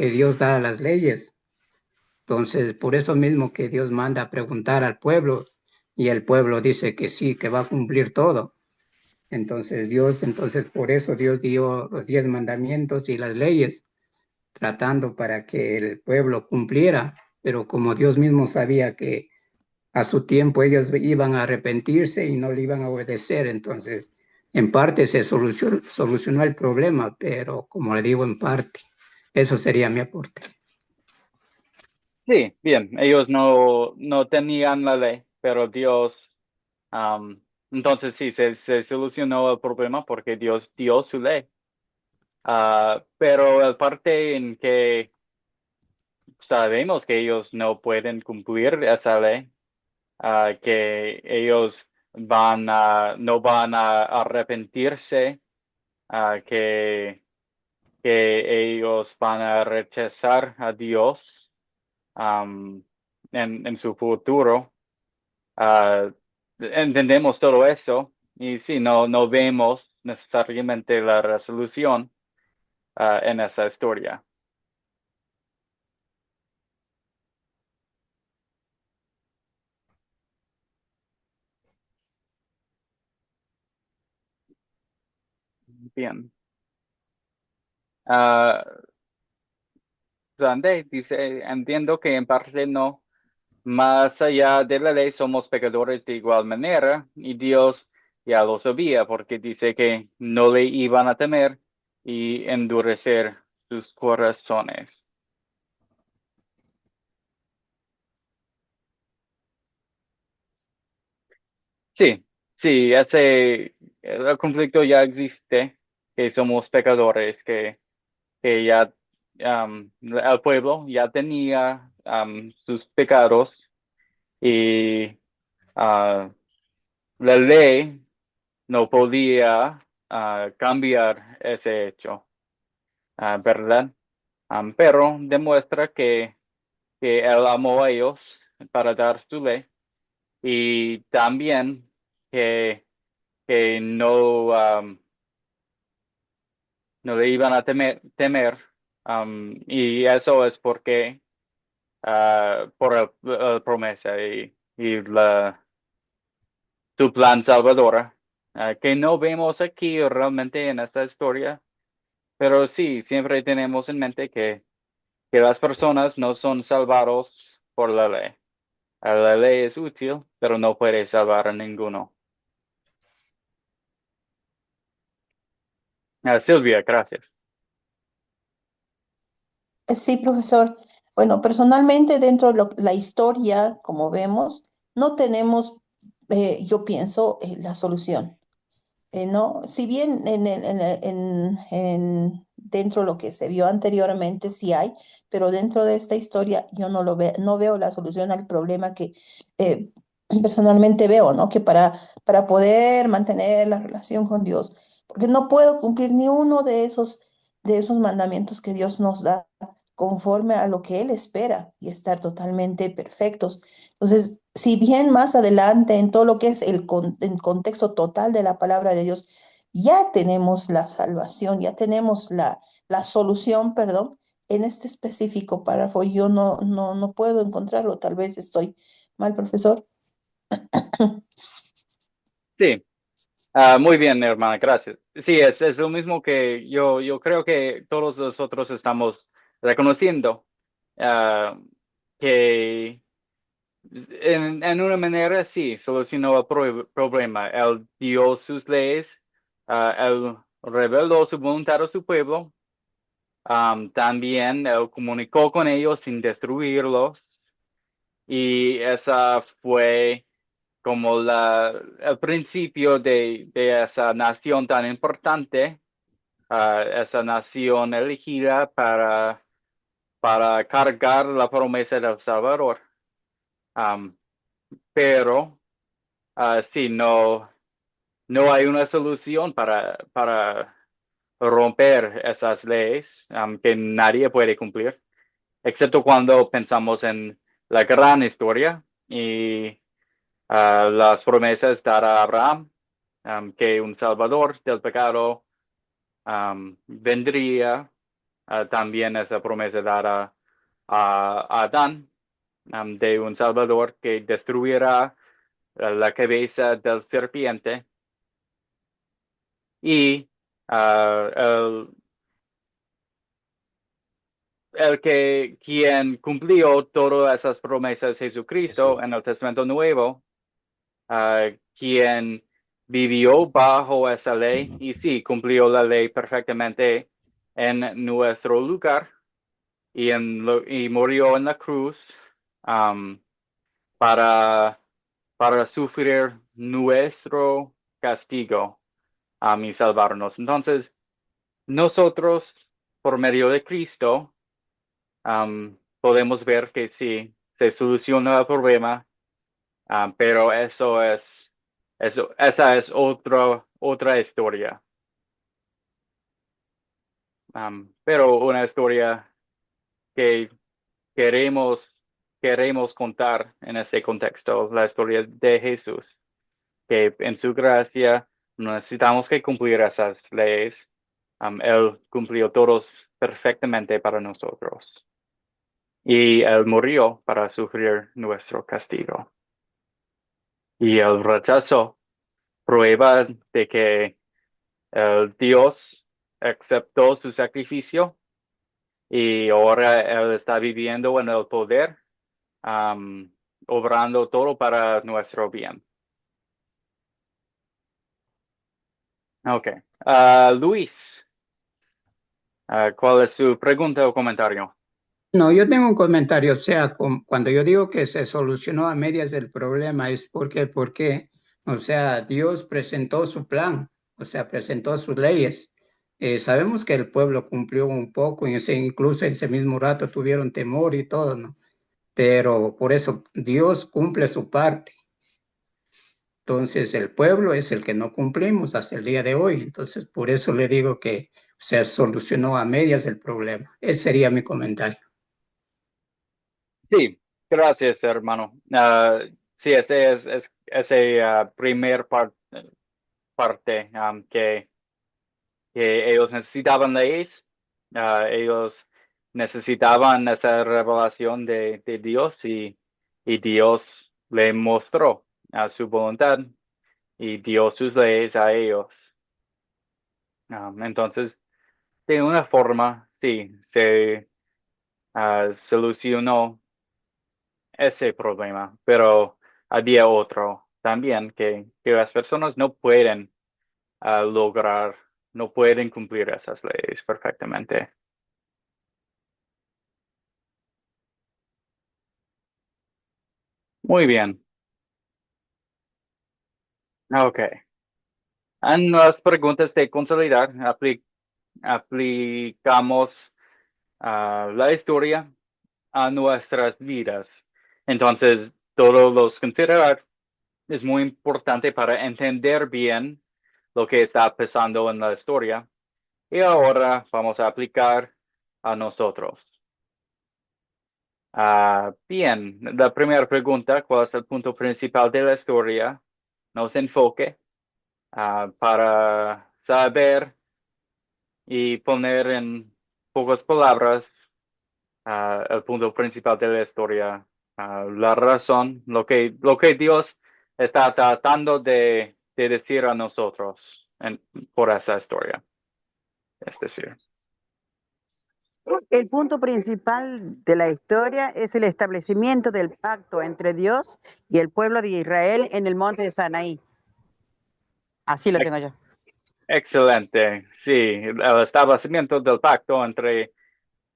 Dios da las leyes. Entonces, por eso mismo que Dios manda a preguntar al pueblo y el pueblo dice que sí, que va a cumplir todo. Entonces por eso Dios dio los 10 mandamientos y las leyes, tratando para que el pueblo cumpliera. Pero como Dios mismo sabía que a su tiempo ellos iban a arrepentirse y no le iban a obedecer, entonces en parte se solucionó el problema, pero como le digo, en parte. Eso sería mi aporte. Sí, bien. Ellos no tenían la ley, pero Dios, entonces sí, se solucionó el problema porque Dios dio su ley. Pero el parte en que sabemos que ellos no pueden cumplir esa ley, que ellos no van a arrepentirse, que ellos van a rechazar a Dios um, en su futuro. Ah, entendemos todo eso y sí, no vemos necesariamente la resolución en esa historia. Bien. Ah, Zande dice, entiendo que en parte no. Más allá de la ley somos pecadores de igual manera y Dios ya lo sabía porque dice que no le iban a temer y endurecer sus corazones. Sí, sí, el conflicto ya existe, que somos pecadores, que ya el pueblo ya tenía sus pecados y ah, la ley no podía cambiar ese hecho, ¿verdad? Pero demuestra que él amó a ellos para dar su ley y también que no le iban a temer, y eso es porque por la promesa y su plan salvadora, que no vemos aquí realmente en esta historia. Pero sí, siempre tenemos en mente que las personas no son salvados por la ley. La ley es útil, pero no puede salvar a ninguno. Silvia, gracias. Sí, profesor. Bueno, personalmente dentro de la historia, como vemos, no tenemos, yo pienso, la solución. ¿No? Si bien dentro de lo que se vio anteriormente sí hay, pero dentro de esta historia yo no veo la solución al problema que eh, personalmente veo, ¿no? Que para poder mantener la relación con Dios, porque no puedo cumplir ni uno de esos mandamientos que Dios nos da conforme a lo que Él espera y estar totalmente perfectos. Entonces, si bien más adelante en todo lo que es el contexto total de la palabra de Dios, ya tenemos la salvación, ya tenemos la solución, perdón, en este específico párrafo yo no puedo encontrarlo, tal vez estoy mal, profesor. Sí, muy bien, hermana, gracias. Sí, es lo mismo que yo creo que todos nosotros estamos reconociendo, ah, que En una manera, sí, solucionó el problema. Él dio sus leyes, él reveló su voluntad a su pueblo. También él comunicó con ellos sin destruirlos. Y esa fue como el principio de esa nación tan importante, esa nación elegida para cargar la promesa del Salvador. Um, pero sí, no hay una solución para romper esas leyes que nadie puede cumplir, excepto cuando pensamos en la gran historia y las promesas dadas a Abraham, que un salvador del pecado vendría, también esa promesa dada a Adán, de un salvador que destruirá la cabeza del serpiente y ah, el que quien cumplió todas esas promesas, Jesucristo, en el Testamento Nuevo, quien vivió bajo esa ley y sí, cumplió la ley perfectamente en nuestro lugar y murió en la cruz um, para, para sufrir nuestro castigo y salvarnos. Entonces, nosotros, por medio de Cristo, podemos ver que sí, se soluciona el problema, pero esa es otra historia. Pero una historia que queremos, queremos contar en este contexto, la historia de Jesús, que en su gracia no necesitamos que cumplir esas leyes. Él cumplió todos perfectamente para nosotros. Y él murió para sufrir nuestro castigo. Y el rechazo prueba de que el Dios aceptó su sacrificio y ahora él está viviendo en el poder, um, obrando todo para nuestro bien. Ok. Luis, ¿cuál es su pregunta o comentario? No, yo tengo un comentario, o sea, cuando yo digo que se solucionó a medias el problema es porque, o sea, Dios presentó su plan, o sea, presentó sus leyes. Sabemos que el pueblo cumplió un poco, incluso en ese mismo rato tuvieron temor y todo, ¿no? Pero por eso Dios cumple su parte. Entonces el pueblo es el que no cumplimos hasta el día de hoy. Entonces por eso le digo que se solucionó a medias el problema. Ese sería mi comentario. Sí, gracias, hermano. Sí, ese es ese primer parte que ellos necesitaban leyes, ellos necesitaban esa revelación de Dios y Dios le mostró su voluntad y dio sus leyes a ellos. Entonces, de una forma, sí, se solucionó ese problema, pero había otro también que las personas no pueden lograr, no pueden cumplir esas leyes perfectamente. Muy bien. Ok. En las preguntas de consolidar, aplicamos la historia a nuestras vidas. Entonces, todos los considerar es muy importante para entender bien lo que está pasando en la historia. Y ahora vamos a aplicar a nosotros. Bien, la primera pregunta, ¿cuál es el punto principal de la historia? Nos enfoque para saber y poner en pocas palabras el punto principal de la historia, la razón, lo que Dios está tratando de decir a nosotros por esa historia. Es decir, El punto principal de la historia es el establecimiento del pacto entre Dios y el pueblo de Israel en el monte de Sinaí. Así lo tengo yo. Excelente. Sí, el establecimiento del pacto entre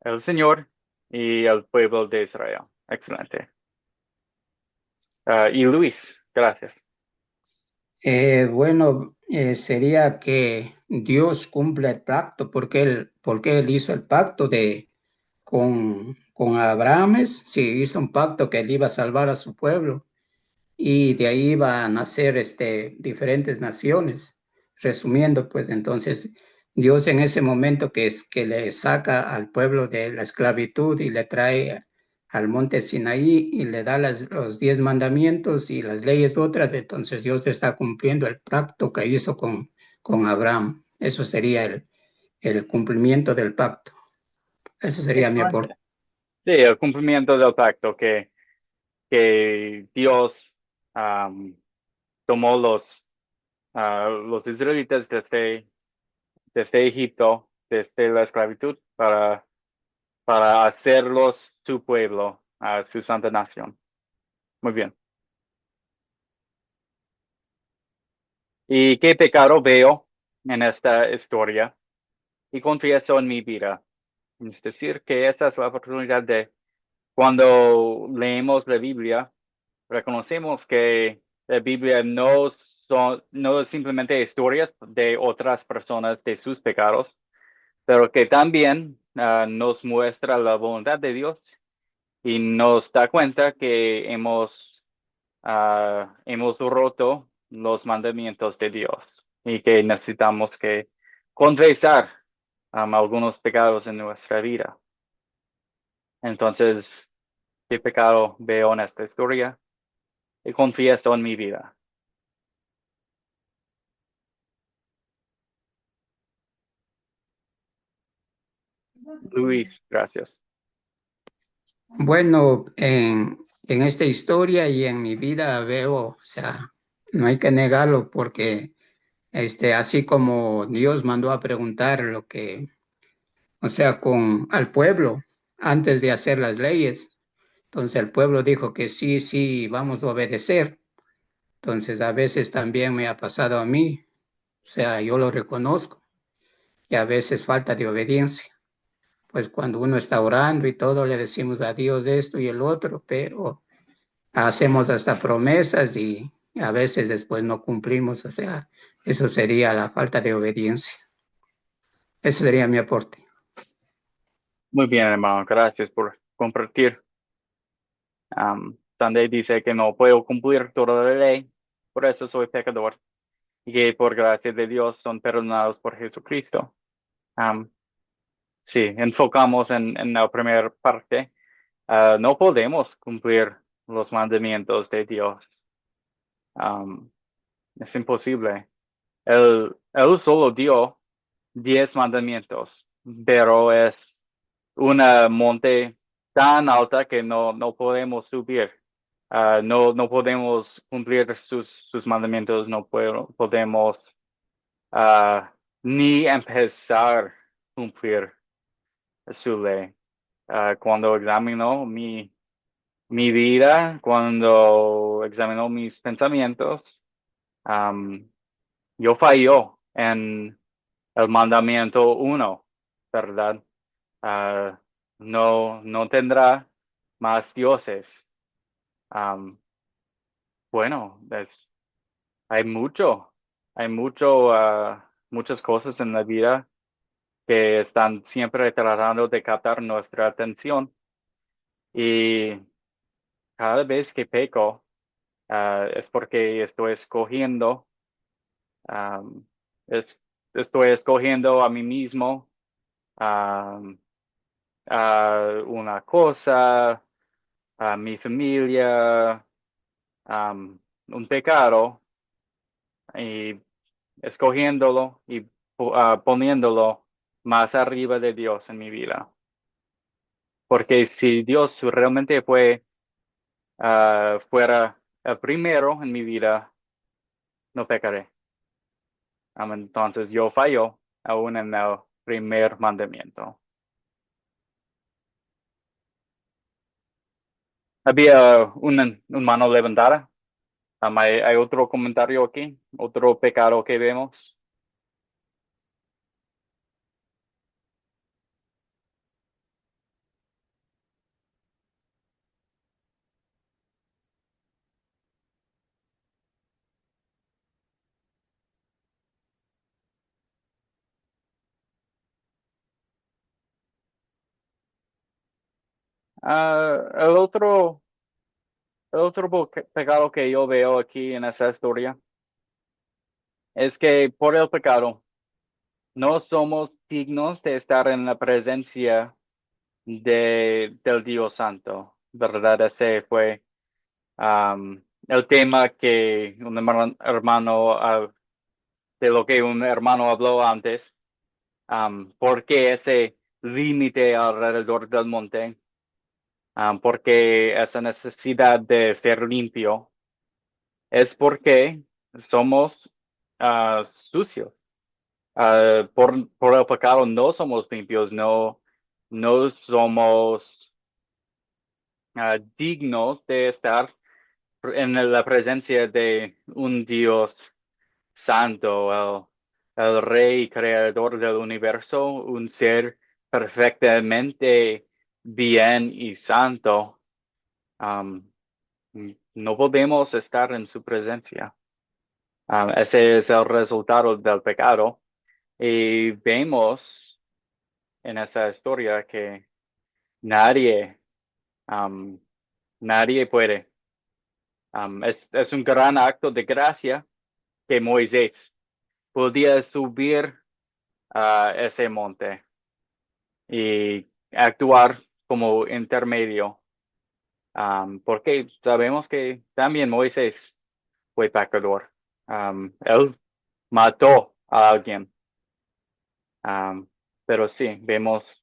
el Señor y el pueblo de Israel. Excelente. Y Luis, gracias. Bueno, sería que Dios cumple el pacto, porque él hizo el pacto con Abraham, sí, hizo un pacto que él iba a salvar a su pueblo y de ahí iban a nacer diferentes naciones. Resumiendo, pues entonces Dios en ese momento que es que le saca al pueblo de la esclavitud y le trae al monte Sinaí y le da los 10 mandamientos y las leyes otras, entonces Dios está cumpliendo el pacto que hizo con Abraham. Eso sería el cumplimiento del pacto. Eso sería mi aporte. Excelente. Sí, el cumplimiento del pacto que Dios tomó los israelitas desde Egipto, desde la esclavitud, para hacerlos su pueblo, su santa nación. Muy bien. ¿Y qué pecado veo en esta historia? Y confieso en mi vida. Es decir, que esta es la oportunidad de, cuando leemos la Biblia, reconocemos que la Biblia no es simplemente historias de otras personas de sus pecados, pero que también nos muestra la voluntad de Dios y nos da cuenta que hemos roto los mandamientos de Dios y que necesitamos que confesar algunos pecados en nuestra vida. Entonces, ¿qué pecado veo en esta historia? Y confieso en mi vida. Luis, gracias. Bueno, en esta historia y en mi vida veo, o sea, no hay que negarlo porque así como Dios mandó a preguntar o sea, al pueblo antes de hacer las leyes, entonces el pueblo dijo que sí, sí, vamos a obedecer. Entonces a veces también me ha pasado a mí, o sea, yo lo reconozco, y a veces falta de obediencia. Pues cuando uno está orando y todo, le decimos a Dios esto y el otro, pero hacemos hasta promesas y a veces después no cumplimos, o sea, eso sería la falta de obediencia. Eso sería mi aporte. Muy bien, hermano. Gracias por compartir. Sunday dice que no puedo cumplir toda la ley, por eso soy pecador, y que por gracia de Dios son perdonados por Jesucristo. Am, sí, enfocamos en la primera parte. No podemos cumplir los mandamientos de Dios. Am, es imposible. Él solo dio 10 mandamientos, pero es una monte tan alta que no podemos subir. No podemos cumplir sus mandamientos, no podemos ni empezar a cumplir su ley. Cuando examinó mi vida, cuando examinó mis pensamientos, um, yo falló en el mandamiento 1, ¿verdad? Ah, no tendrá más dioses. Am, bueno, hay muchas cosas en la vida que están siempre tratando de captar nuestra atención y cada vez que peco, es porque am, es- estoy escogiendo a mí mismo, am, a una cosa, a mi familia, un pecado y escogiéndolo y poniéndolo más arriba de Dios en mi vida. Porque si Dios realmente fuera el primero en mi vida, no pecaré. Entonces yo fallo aún en el primer mandamiento. Había una mano levantada. ¿Hay otro comentario aquí? ¿Otro pecado que vemos? El otro pecado que yo veo aquí en esa historia es que por el pecado no somos dignos de estar en la presencia del Dios Santo, ¿verdad? Ese fue el tema que un hermano, de lo que un hermano habló antes. ¿Por qué ese límite alrededor del monte? Porque esa necesidad de ser limpio es porque somos sucios. Por el pecado no somos limpios, no somos dignos de estar en la presencia de un Dios santo, el Rey creador del universo, un ser perfectamente bien y santo. Um, no podemos estar en su presencia. Ese es el resultado del pecado. Y vemos en esa historia que nadie, um, nadie puede. Es un gran acto de gracia que Moisés podía subir a ese monte y actuar como intermedio, porque sabemos que también Moisés fue pecador. Él mató a alguien. Um, pero sí, vemos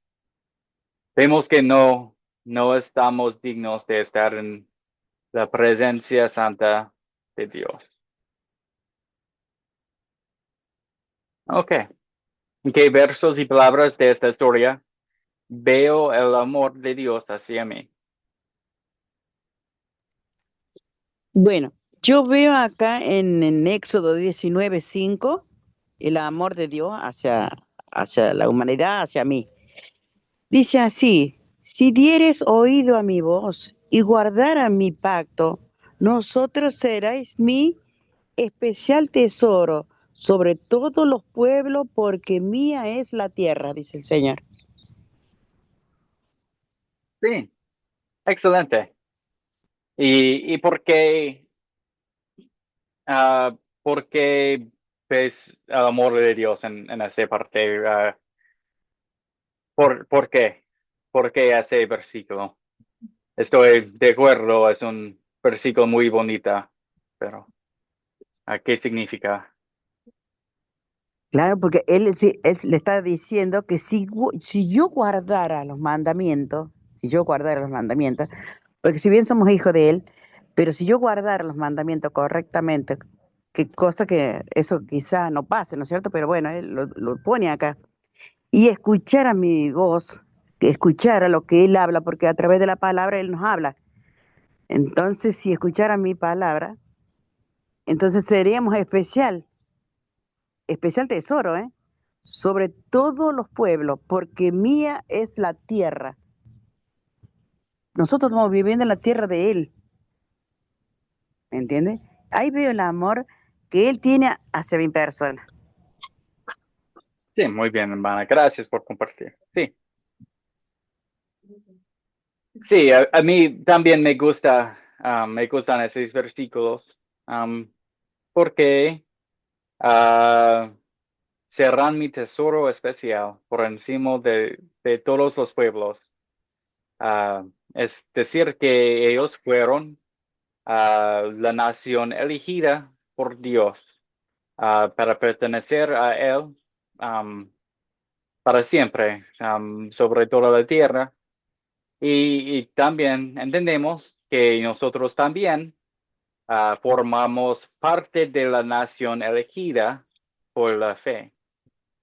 que no estamos dignos de estar en la presencia santa de Dios. Ok. ¿En qué versos y palabras de esta historia veo el amor de Dios hacia mí? Bueno, yo veo acá en Éxodo 19:5 el amor de Dios hacia la humanidad, hacia mí. Dice así, si dieres oído a mi voz y guardara mi pacto, nosotros seréis mi especial tesoro sobre todos los pueblos, porque mía es la tierra, dice el Señor. Sí, excelente. ¿Y por qué ves el amor de Dios en esa parte? ¿Por qué? ¿Por qué ese versículo? Estoy de acuerdo, es un versículo muy bonita, pero ¿qué significa? Claro, porque él le está diciendo que si yo guardara los mandamientos, si yo guardara los mandamientos, porque si bien somos hijos de él, pero si yo guardara los mandamientos correctamente, qué cosa que eso quizá no pase, ¿no es cierto? Pero bueno, él lo pone acá. Y escuchara mi voz, que escuchara lo que él habla, porque a través de la palabra él nos habla. Entonces, si escuchara mi palabra, entonces seríamos especial tesoro, ¿eh? Sobre todos los pueblos, porque mía es la tierra. Nosotros estamos viviendo en la tierra de Él, ¿me entiendes? Ahí veo el amor que Él tiene hacia mi persona. Sí, muy bien, hermana. Gracias por compartir. Sí, sí, a mí también me gustan esos versículos, porque ah, serán mi tesoro especial por encima de todos los pueblos. Ah, es decir, que ellos fueron la nación elegida por Dios para pertenecer a Él para siempre, sobre toda la tierra. Y también entendemos que nosotros también formamos parte de la nación elegida por la fe.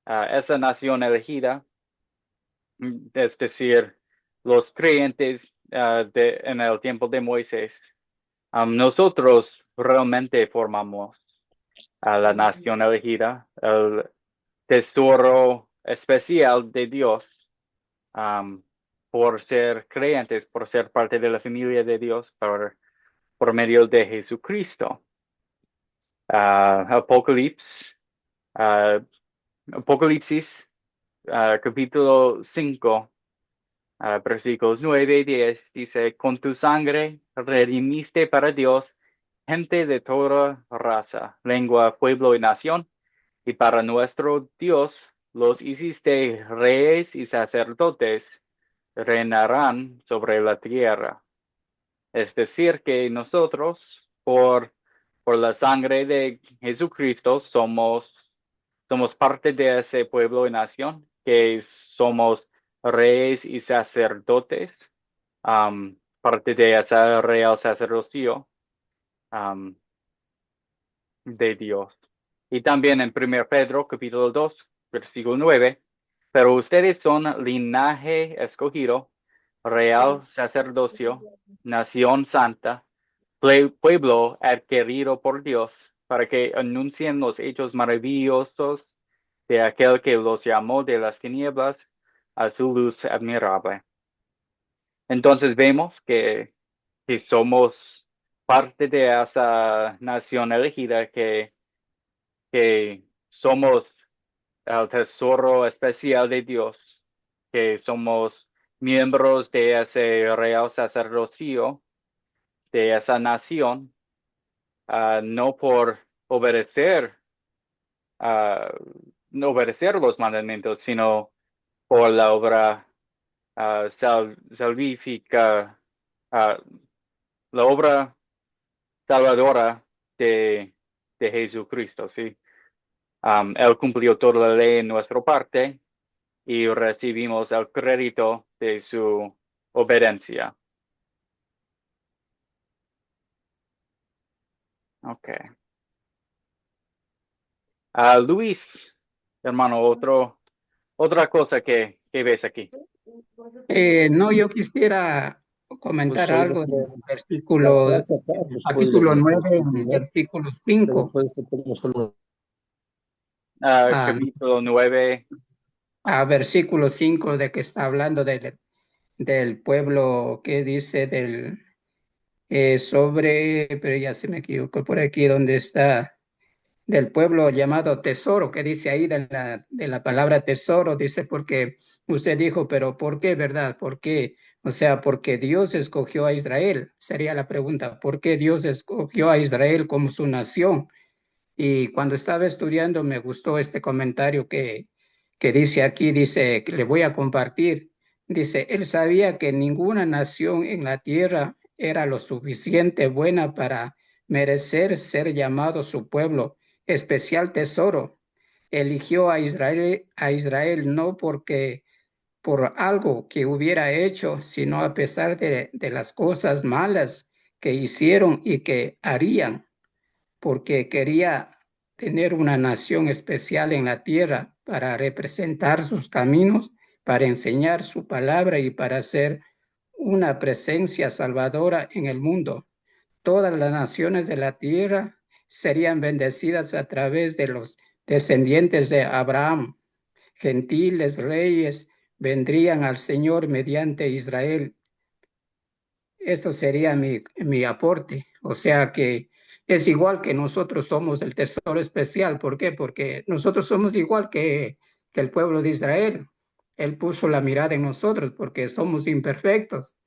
Esa nación elegida, es decir, los creyentes en el tiempo de Moisés, nosotros realmente formamos a la nación elegida, el tesoro especial de Dios, por ser creyentes, por ser parte de la familia de Dios, por medio de Jesucristo. Apocalipsis, capítulo 5, versículos 9 y 10, dice, con tu sangre redimiste para Dios gente de toda raza, lengua, pueblo y nación, y para nuestro Dios los hiciste reyes y sacerdotes, reinarán sobre la tierra. Es decir, que nosotros, por la sangre de Jesucristo, somos parte de ese pueblo y nación, que somos reyes y sacerdotes, parte de ese real sacerdocio de Dios. Y también en 1 Pedro, capítulo 2, versículo 9, pero ustedes son linaje escogido, real sacerdocio, nación santa, pueblo adquirido por Dios, para que anuncien los hechos maravillosos de aquel que los llamó de las tinieblas a su luz admirable. Entonces vemos que somos parte de esa nación elegida, que somos el tesoro especial de Dios, que somos miembros de ese real sacerdocio, de esa nación, no por obedecer, ah, no obedecer los mandamientos, sino por la obra salvífica, ah, la obra salvadora de Jesucristo, ¿sí? Él cumplió toda la ley en nuestra parte y recibimos el crédito de su obediencia. Ok. Luis, hermano, otra cosa que ves aquí. No, yo quisiera Pues comentar oiga, algo del la versículo, clase acá, pues puede capítulo leer 9, ¿no? versículo Pero 5. puede que tenga solo Ah, Capítulo 9. a versículo 5 de que está hablando del pueblo que dice pero ya se me equivocó por aquí donde está, del pueblo llamado tesoro, que dice ahí de la palabra tesoro, dice porque usted dijo, pero ¿por qué, verdad? ¿Por qué? O sea, porque Dios escogió a Israel, sería la pregunta, ¿por qué Dios escogió a Israel como su nación? Y cuando estaba estudiando me gustó este comentario que dice aquí, dice, que le voy a compartir. Dice, él sabía que ninguna nación en la tierra era lo suficiente buena para merecer ser llamado su pueblo, especial tesoro. Eligió a Israel no porque por algo que hubiera hecho, sino a pesar de las cosas malas que hicieron y que harían porque quería tener una nación especial en la tierra para representar sus caminos, para enseñar su palabra y para ser una presencia salvadora en el mundo. Todas las naciones de la tierra serían bendecidas a través de los descendientes de Abraham. Gentiles, reyes, vendrían al Señor mediante Israel. Eso sería mi aporte. O sea que es igual que nosotros somos el tesoro especial. ¿Por qué? Porque nosotros somos igual que el pueblo de Israel. Él puso la mirada en nosotros porque somos imperfectos,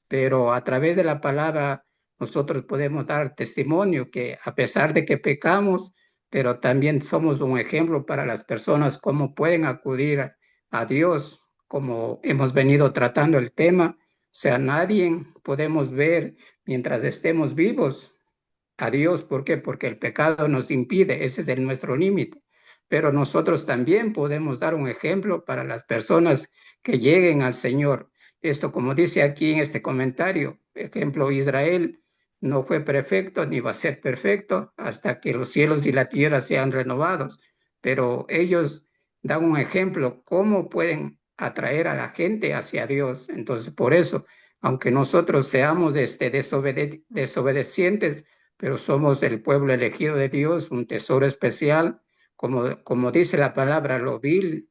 pero a través de la palabra nosotros podemos dar testimonio que a pesar de que pecamos, pero también somos un ejemplo para las personas cómo pueden acudir a Dios, como hemos venido tratando el tema. O sea, nadie podemos ver mientras estemos vivos a Dios. ¿Por qué? Porque el pecado nos impide, ese es nuestro límite. Pero nosotros también podemos dar un ejemplo para las personas que lleguen al Señor. Esto, como dice aquí en este comentario, ejemplo, Israel no fue perfecto ni va a ser perfecto hasta que los cielos y la tierra sean renovados, pero ellos dan un ejemplo cómo pueden atraer a la gente hacia Dios. Entonces, por eso, aunque nosotros seamos desobedecientes, pero somos el pueblo elegido de Dios, un tesoro especial, como dice la palabra, lo vil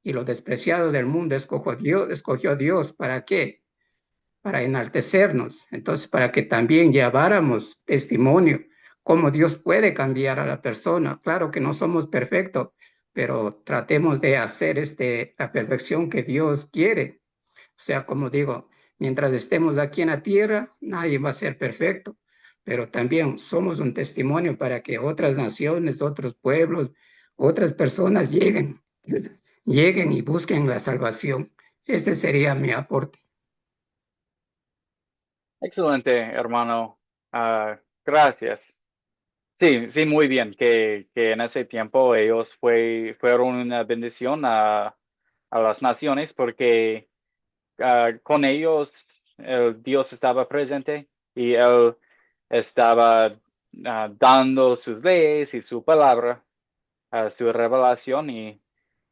y lo despreciado del mundo escogió Dios. ¿Para qué? Para enaltecernos. Entonces, para que también lleváramos testimonio, cómo Dios puede cambiar a la persona. Claro que no somos perfectos, pero tratemos de hacer la perfección que Dios quiere. O sea, como digo, mientras estemos aquí en la tierra, nadie va a ser perfecto, pero también somos un testimonio para que otras naciones, otros pueblos, otras personas lleguen y busquen la salvación. Este sería mi aporte. Excelente, hermano. Gracias. Sí, sí, muy bien, que en ese tiempo ellos fueron una bendición a las naciones porque con ellos el Dios estaba presente y Él estaba dando sus leyes y su palabra, su revelación y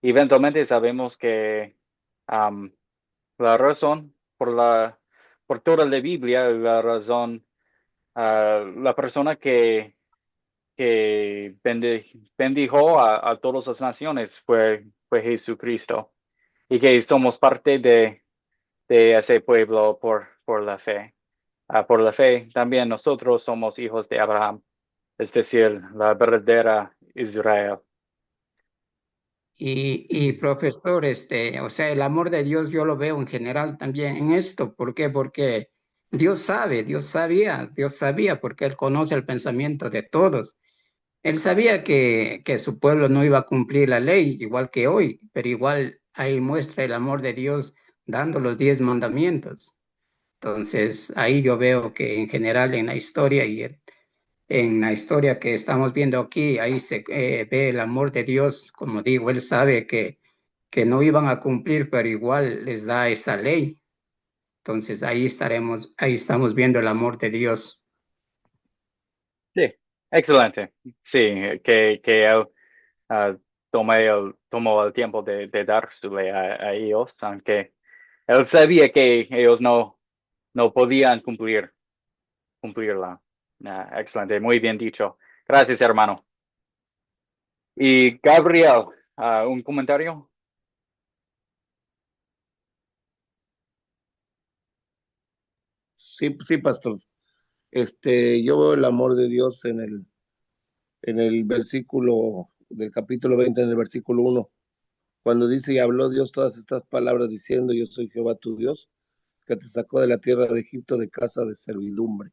eventualmente sabemos que am, la razón por toda la Biblia, la razón, la persona que bendijo a todas las naciones fue Jesucristo y que somos parte de ese pueblo por la fe. Por la fe también nosotros somos hijos de Abraham, es decir, la verdadera Israel. Y profesor, o sea, el amor de Dios yo lo veo en general también en esto. ¿Por qué? Porque Dios sabía, porque Él conoce el pensamiento de todos. Él sabía que su pueblo no iba a cumplir la ley, igual que hoy, pero igual ahí muestra el amor de Dios dando los 10 mandamientos. Entonces, ahí yo veo que en general en la historia en la historia que estamos viendo aquí, ahí se ve el amor de Dios. Como digo, Él sabe que no iban a cumplir, pero igual les da esa ley. Entonces, ahí estamos viendo el amor de Dios. Sí, excelente. Sí, que él ah, tomó el tiempo de dar su ley a ellos, aunque él sabía que ellos no podían cumplirla. Excelente, muy bien dicho. Gracias, hermano. Y Gabriel, un comentario. Sí, sí, pastor. Yo veo el amor de Dios en el versículo del capítulo 20, en el versículo 1, cuando dice, y habló Dios todas estas palabras diciendo, yo soy Jehová tu Dios, que te sacó de la tierra de Egipto de casa de servidumbre.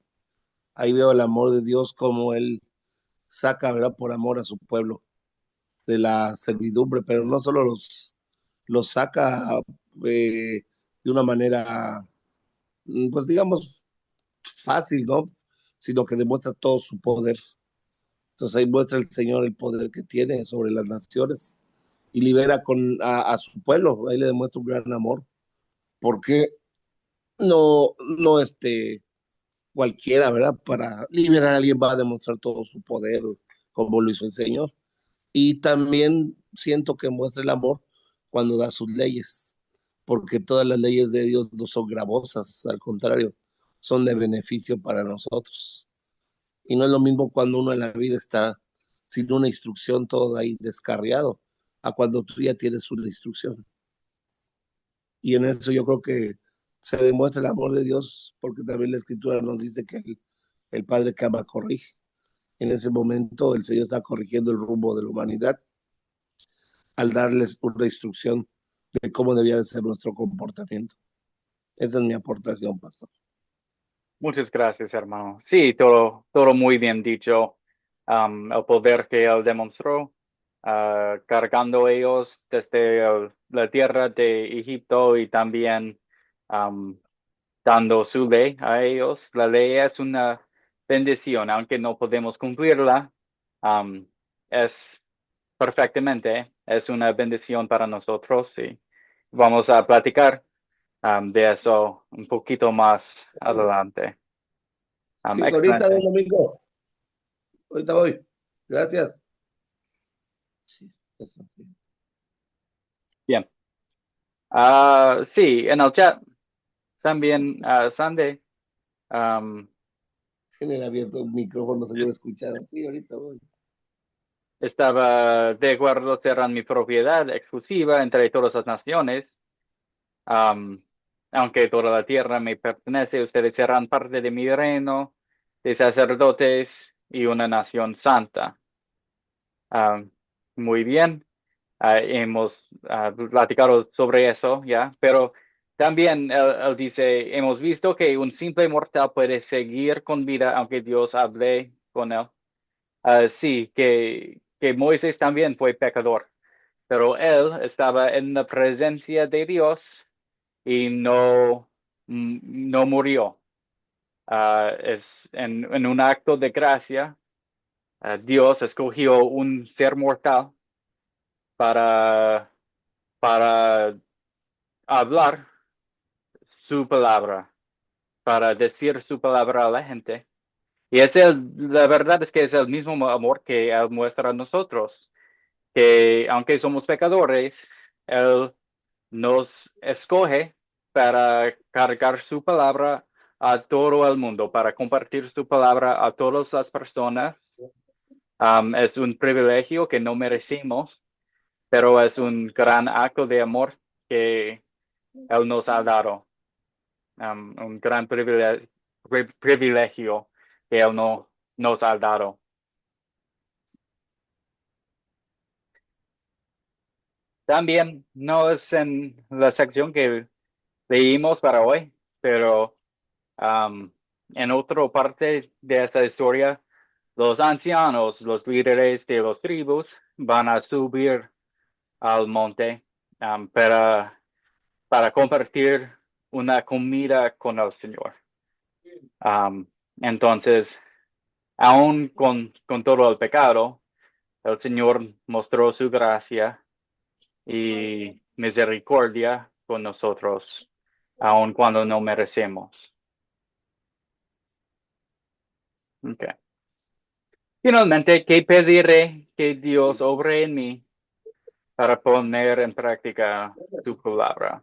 Ahí veo el amor de Dios como Él saca, ¿verdad? Por amor a su pueblo de la servidumbre, pero no solo los saca de una manera, pues digamos, fácil, ¿no? Sino que demuestra todo su poder. Entonces ahí muestra el Señor el poder que tiene sobre las naciones y libera a su pueblo. Ahí le demuestra un gran amor. Porque no cualquiera, ¿verdad? Para liberar a alguien va a demostrar todo su poder, como lo hizo el Señor. Y también siento que muestra el amor cuando da sus leyes, porque todas las leyes de Dios no son gravosas, al contrario, son de beneficio para nosotros. Y no es lo mismo cuando uno en la vida está sin una instrucción, todo ahí descarriado, a cuando tú ya tienes una instrucción. Y en eso yo creo que se demuestra el amor de Dios, porque también la Escritura nos dice que el Padre que ama corrige. En ese momento el Señor está corrigiendo el rumbo de la humanidad al darles una instrucción de cómo debía de ser nuestro comportamiento. Esa es mi aportación, pastor. Muchas gracias, hermano. Sí, todo muy bien dicho. El poder que él demostró, cargando ellos desde la tierra de Egipto y también dando su ley a ellos. La ley es una bendición, aunque no podemos cumplirla. Es perfectamente, es una bendición para nosotros y vamos a platicar de eso un poquito más adelante. Sí, ahorita, don Excelente. Domingo. Ahorita voy. Gracias. Sí, eso, sí. Bien. Sí, en el chat también, Sandy, Tienen abierto un micrófono, seguro escucharon. Sí, ahorita voy. estaba de acuerdo, serán mi propiedad exclusiva entre todas las naciones. Aunque toda la tierra me pertenece, ustedes serán parte de mi reino, de sacerdotes y una nación santa. Muy bien. Hemos platicado sobre eso ya, pero también él dice, hemos visto que un simple mortal puede seguir con vida aunque Dios hable con él. Sí, que Moisés también fue pecador, pero él estaba en la presencia de Dios y no murió. Es en un acto de gracia, Dios escogió un ser mortal para, para hablar su palabra, para decir su palabra a la gente. Y la verdad es que es el mismo amor que Él muestra a nosotros, que aunque somos pecadores, Él nos escoge para cargar su palabra a todo el mundo, para compartir su palabra a todas las personas. Es un privilegio que no merecimos, pero es un gran acto de amor que Él nos ha dado. Un gran privilegio que Él no, nos ha dado. También no es en la sección que leímos para hoy, pero en otra parte de esa historia, los ancianos, los líderes de los tribus, van a subir al monte para compartir una comida con el Señor. Entonces, aún con todo el pecado, el Señor mostró su gracia y misericordia con nosotros, aun cuando no merecemos. Okay. Finalmente, ¿qué pediré que Dios obre en mí para poner en práctica su palabra?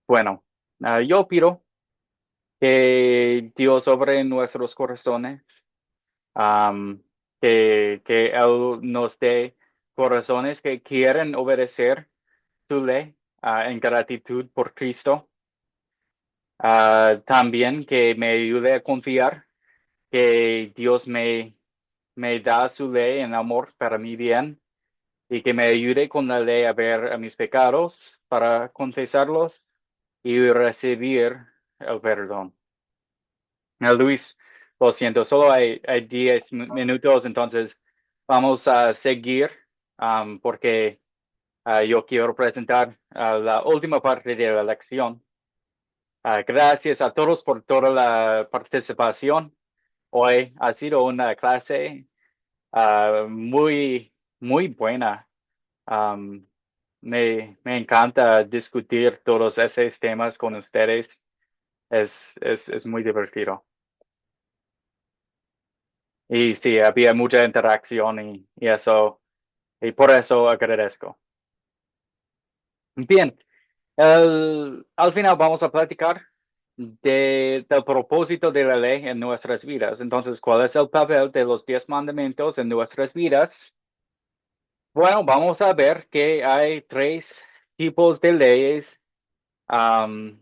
Bueno, yo pido que Dios obre en nuestros corazones, um, que Él nos dé corazones que quieren obedecer su ley en gratitud por Cristo. También que me ayude a confiar que Dios me da su ley en amor para mi bien y que me ayude con la ley a ver a mis pecados para confesarlos y recibir el perdón. Luis, lo siento, solo hay 10 minutos, entonces vamos a seguir porque yo quiero presentar la última parte de la lección. Gracias a todos por toda la participación. Hoy ha sido una clase muy, muy buena. Um, me encanta discutir todos esos temas con ustedes. Es muy divertido. Y sí, había mucha interacción y eso, y por eso agradezco. Bien, al final vamos a platicar del propósito de la ley en nuestras vidas. Entonces, ¿cuál es el papel de los 10 mandamientos en nuestras vidas? Bueno, vamos a ver que hay tres tipos de leyes um,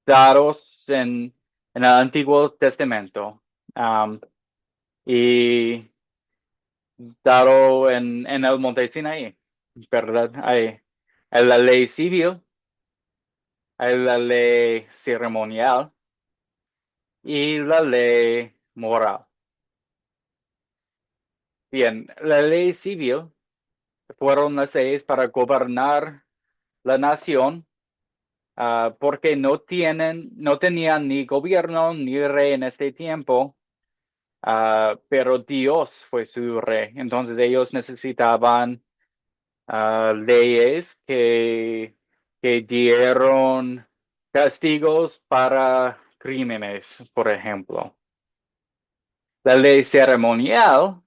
dados en el Antiguo Testamento y dado en el Monte Sinaí, ¿verdad? Hay la ley civil, hay la ley ceremonial y la ley moral. Bien, la ley civil fueron las leyes para gobernar la nación porque no tenían ni gobierno ni rey en este tiempo, pero Dios fue su rey. Entonces ellos necesitaban leyes que dieron castigos para crímenes, por ejemplo. La ley ceremonial,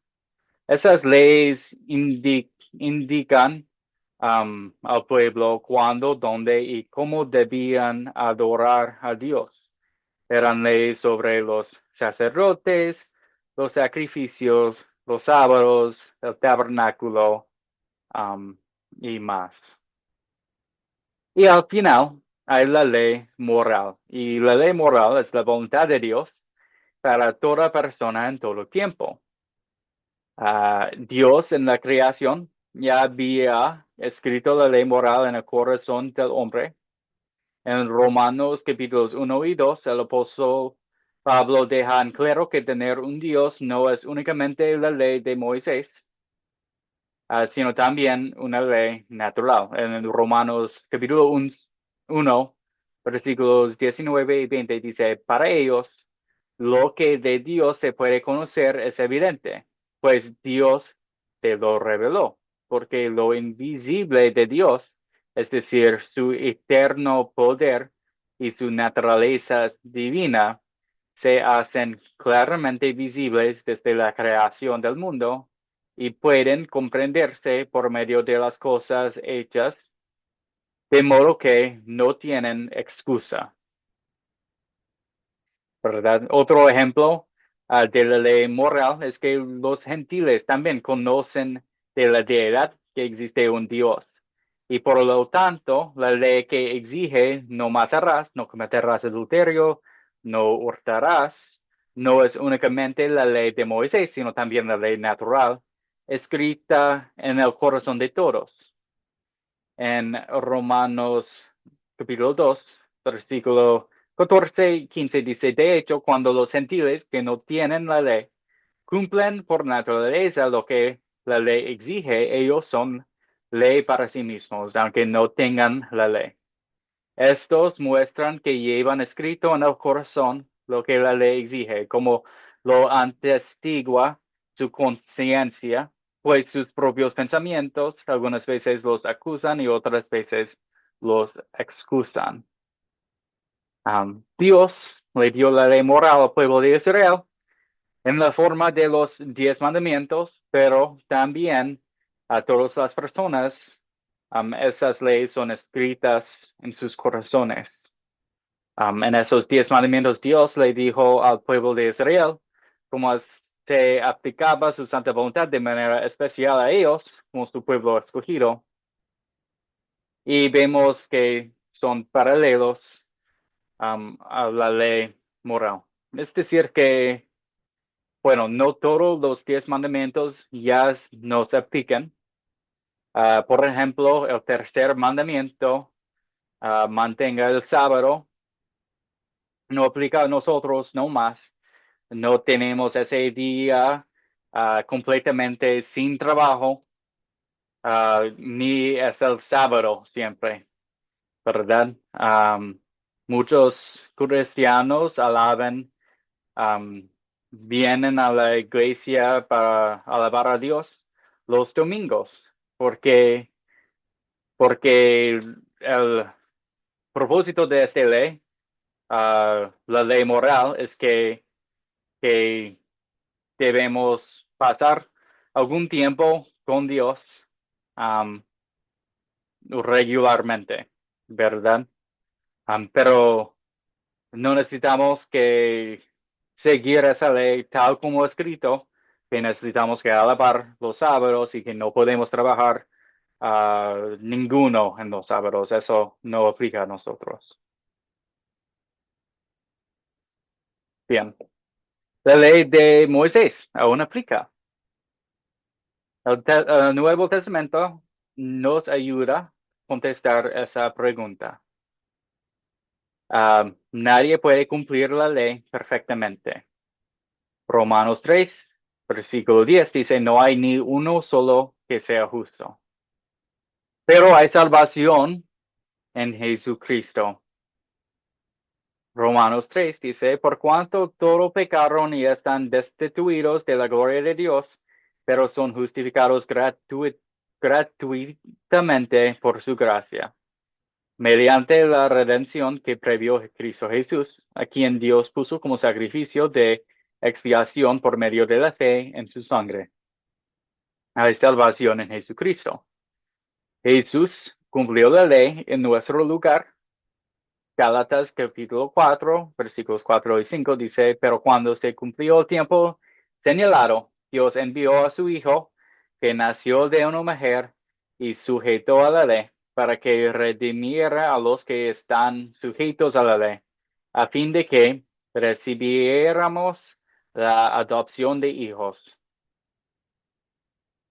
esas leyes indican al pueblo cuándo, dónde y cómo debían adorar a Dios. Eran leyes sobre los sacerdotes, los sacrificios, los sábados, el tabernáculo y más. Y al final hay la ley moral. Y la ley moral es la voluntad de Dios para toda persona en todo tiempo. Dios en la creación ya había escrito la ley moral en el corazón del hombre. En Romanos capítulos 1 y 2, el apóstol Pablo deja en claro que tener un Dios no es únicamente la ley de Moisés, sino también una ley natural. En Romanos capítulo 1, versículos 19 y 20 dice, para ellos, lo que de Dios se puede conocer es evidente, pues Dios te lo reveló, porque lo invisible de Dios, es decir, su eterno poder y su naturaleza divina, se hacen claramente visibles desde la creación del mundo y pueden comprenderse por medio de las cosas hechas, de modo que no tienen excusa, ¿verdad? Otro ejemplo de la ley moral es que los gentiles también conocen de la deidad que existe un Dios. Y por lo tanto, la ley que exige no matarás, no cometerás adulterio, no hurtarás, no es únicamente la ley de Moisés, sino también la ley natural, escrita en el corazón de todos. En Romanos capítulo 2, versículo 14 y 15 dice, de hecho, cuando los gentiles que no tienen la ley cumplen por naturaleza lo que la ley exige, ellos son ley para sí mismos, aunque no tengan la ley. Estos muestran que llevan escrito en el corazón lo que la ley exige, como lo atestigua su conciencia, pues sus propios pensamientos algunas veces los acusan y otras veces los excusan. Dios le dio la ley moral al pueblo de Israel en la forma de los 10 mandamientos, pero también a todas las personas, esas leyes son escritas en sus corazones. En esos 10 mandamientos, Dios le dijo al pueblo de Israel cómo se aplicaba su santa voluntad de manera especial a ellos, como su pueblo escogido. Y vemos que son paralelos a la ley moral. Es decir, que bueno, no todos los 10 mandamientos ya nos aplican. Por ejemplo, el tercer mandamiento, mantenga el sábado, no aplica a nosotros, no más. No tenemos ese día completamente sin trabajo, ni es el sábado siempre, ¿verdad? Muchos cristianos alaban vienen a la iglesia para alabar a Dios los domingos, porque el propósito de esta ley, la ley moral, es que debemos pasar algún tiempo con Dios regularmente, ¿verdad? Pero no necesitamos que seguir esa ley tal como escrito, que necesitamos que alabar los sábados y que no podemos trabajar ninguno en los sábados. Eso no aplica a nosotros. Bien. La ley de Moisés aún aplica. El Nuevo Testamento nos ayuda a contestar esa pregunta. Nadie puede cumplir la ley perfectamente. Romanos 3, versículo 10 dice, no hay ni uno solo que sea justo. Pero hay salvación en Jesucristo. Romanos 3 dice, por cuanto todo pecaron y están destituidos de la gloria de Dios, pero son justificados gratuitamente por su gracia, mediante la redención que previó Cristo Jesús, a quien Dios puso como sacrificio de expiación por medio de la fe en su sangre. Hay salvación en Jesucristo. Jesús cumplió la ley en nuestro lugar. Gálatas capítulo 4, versículos 4 y 5 dice, pero cuando se cumplió el tiempo señalado, Dios envió a su Hijo, que nació de una mujer y sujetó a la ley, para que redimiera a los que están sujetos a la ley, a fin de que recibiéramos la adopción de hijos.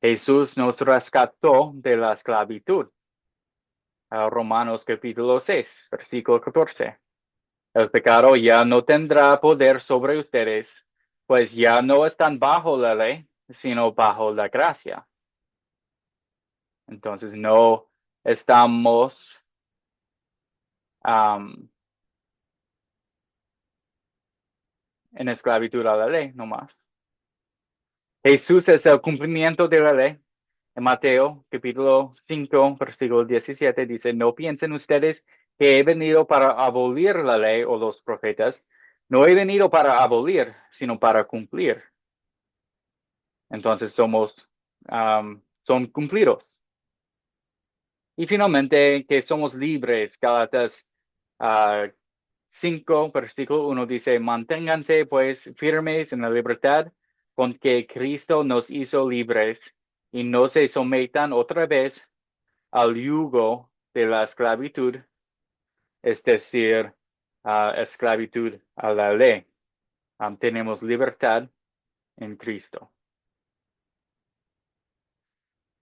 Jesús nos rescató de la esclavitud. Romanos capítulo 6, versículo 14. El pecado ya no tendrá poder sobre ustedes, pues ya no están bajo la ley, sino bajo la gracia. Entonces no estamos en esclavitud a la ley, no más. Jesús es el cumplimiento de la ley. En Mateo capítulo 5, versículo 17 dice, no piensen ustedes que he venido para abolir la ley o los profetas. No he venido para abolir, sino para cumplir. Entonces son cumplidos. Y finalmente, que somos libres. Gálatas 5, versículo 1 dice, manténganse pues firmes en la libertad con que Cristo nos hizo libres y no se sometan otra vez al yugo de la esclavitud, es decir, esclavitud a la ley. Tenemos libertad en Cristo.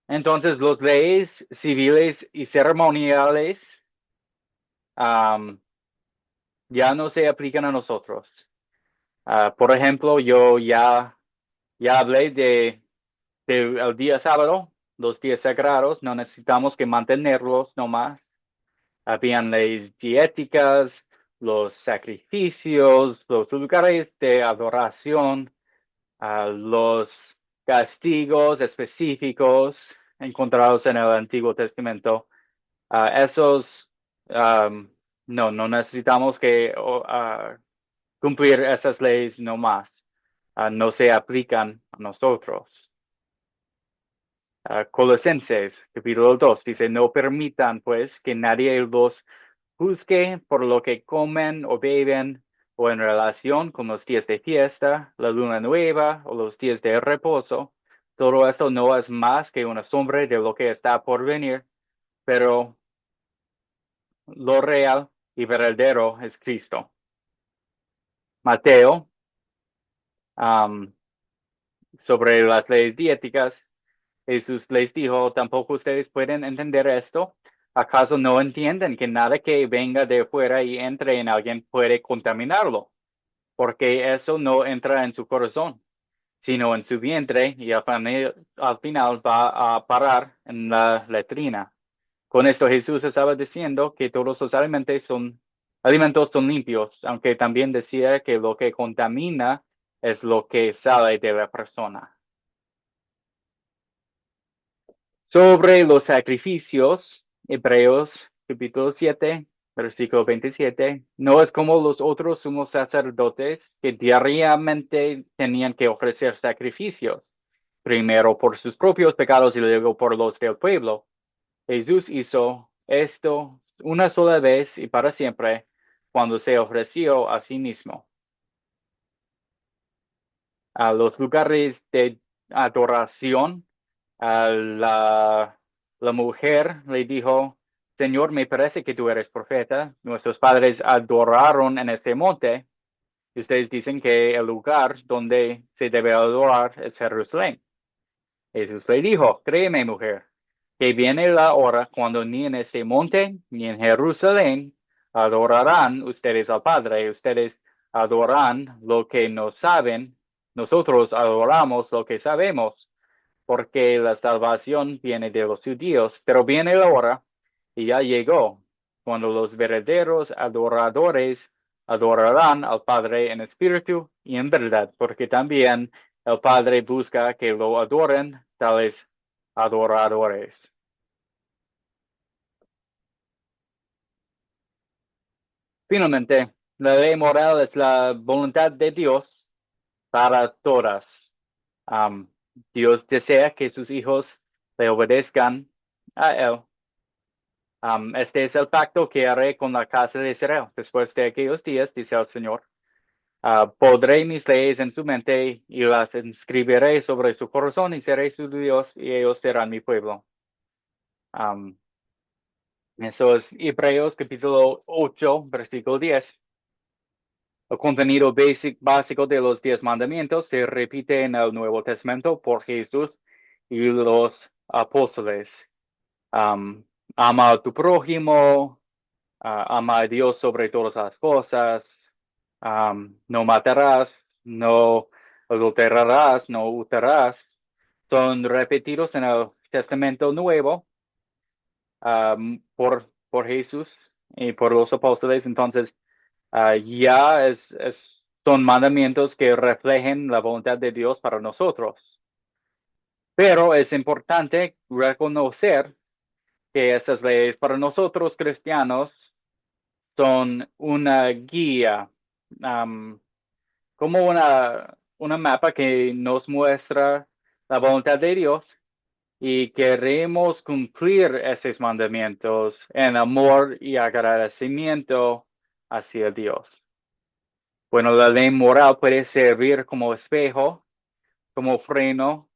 Entonces, las leyes civiles y ceremoniales ya no se aplican a nosotros. Por ejemplo, yo ya hablé de el día sábado, los días sagrados, no necesitamos que mantenerlos nomás. Habían leyes dietéticas, los sacrificios, los lugares de adoración, los castigos específicos encontrados en el Antiguo Testamento. Esos no necesitamos que cumplir esas leyes no más. No se aplican a nosotros. Colosenses, capítulo 2, dice, no permitan pues que nadie los juzgue por lo que comen o beben o en relación con los días de fiesta, la luna nueva o los días de reposo. Todo esto no es más que una sombra de lo que está por venir, pero lo real y verdadero es Cristo. Mateo, sobre las leyes dietéticas, Jesús les dijo, tampoco ustedes pueden entender esto. ¿Acaso no entienden que nada que venga de fuera y entre en alguien puede contaminarlo? Porque eso no entra en su corazón, sino en su vientre y al final va a parar en la letrina. Con esto Jesús estaba diciendo que todos los alimentos son limpios, aunque también decía que lo que contamina es lo que sale de la persona. Sobre los sacrificios, Hebreos capítulo 7, versículo 27, no es como los otros sumos sacerdotes que diariamente tenían que ofrecer sacrificios, primero por sus propios pecados y luego por los del pueblo. Jesús hizo esto una sola vez y para siempre cuando se ofreció a sí mismo. A los lugares de adoración, la mujer le dijo, Señor, me parece que tú eres profeta. Nuestros padres adoraron en este monte. Y ustedes dicen que el lugar donde se debe adorar es Jerusalén. Jesús le dijo, créeme, mujer, que viene la hora cuando ni en este monte ni en Jerusalén adorarán ustedes al Padre. Ustedes adoran lo que no saben. Nosotros adoramos lo que sabemos, porque la salvación viene de los judíos, pero viene la hora, y ya llegó, cuando los verdaderos adoradores adorarán al Padre en espíritu y en verdad, porque también el Padre busca que lo adoren tales adoradores. Finalmente, la ley moral es la voluntad de Dios para todas. Dios desea que sus hijos le obedezcan a Él. Este es el pacto que haré con la casa de Israel. Después de aquellos días, dice el Señor, pondré mis leyes en su mente y las inscribiré sobre su corazón y seré su Dios y ellos serán mi pueblo. Eso es Hebreos capítulo 8, versículo 10. El contenido básico de los 10 mandamientos se repite en el Nuevo Testamento por Jesús y los apóstoles. Ama a tu prójimo, ama a Dios sobre todas las cosas, no matarás, no adulterarás, no hurtarás. Son repetidos en el Testamento Nuevo por Jesús y por los apóstoles. Entonces, son mandamientos que reflejen la voluntad de Dios para nosotros. Pero es importante reconocer que esas leyes para nosotros cristianos son una guía, como una mapa que nos muestra la voluntad de Dios y queremos cumplir esos mandamientos en amor y agradecimiento hacia Dios. Bueno, la ley moral puede servir como espejo, como freno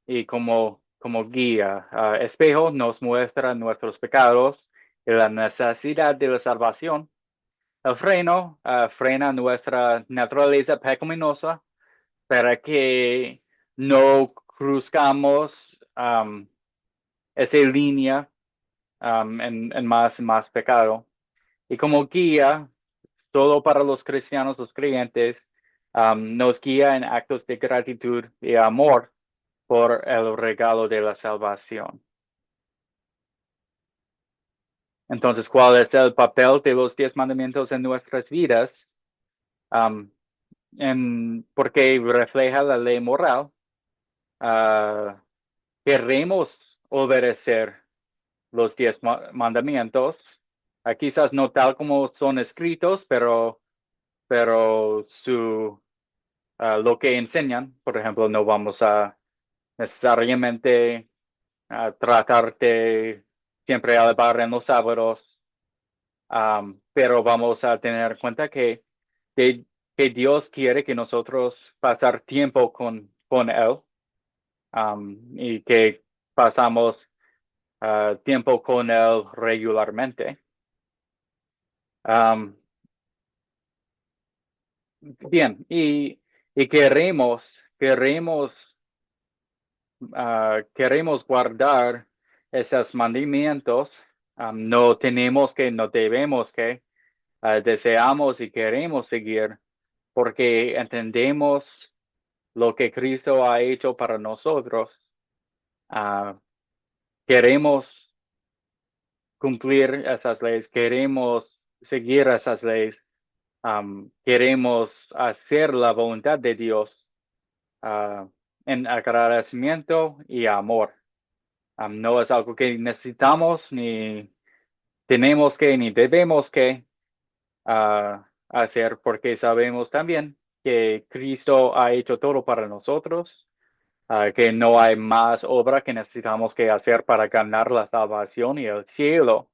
y como guía. Espejo nos muestra nuestros pecados y la necesidad de la salvación. El freno frena nuestra naturaleza pecaminosa para que no cruzcamos esa línea en más pecado. Y como guía, solo para los cristianos, los creyentes, nos guía en actos de gratitud y amor por el regalo de la salvación. Entonces, ¿cuál es el papel de los 10 mandamientos en nuestras vidas? Porque refleja la ley moral. Queremos obedecer los 10 mandamientos. Quizás no tal como son escritos, pero lo que enseñan. Por ejemplo, no vamos a necesariamente tratar de siempre alabar en los sábados, pero vamos a tener en cuenta que Dios quiere que nosotros pasar tiempo con Él, y que pasamos tiempo con Él regularmente. Bien, y queremos guardar esos mandamientos. No debemos que, deseamos y queremos seguir porque entendemos lo que Cristo ha hecho para nosotros. Queremos cumplir esas leyes, queremos seguir esas leyes, queremos hacer la voluntad de Dios en agradecimiento y amor. No es algo que necesitamos, ni tenemos que, ni debemos que hacer, porque sabemos también que Cristo ha hecho todo para nosotros, que no hay más obra que necesitamos que hacer para ganar la salvación y el cielo.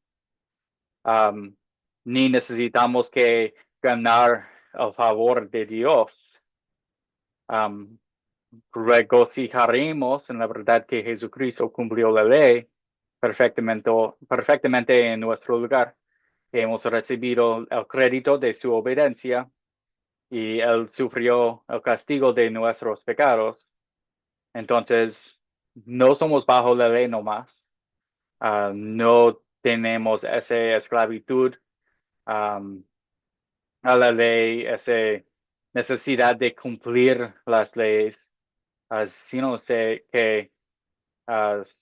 Ni necesitamos que ganar el favor de Dios. Regocijaremos en la verdad que Jesucristo cumplió la ley perfectamente en nuestro lugar. Hemos recibido el crédito de su obediencia y Él sufrió el castigo de nuestros pecados. Entonces, no somos bajo la ley nomás. No tenemos esa esclavitud a la ley, esa necesidad de cumplir las leyes, sino que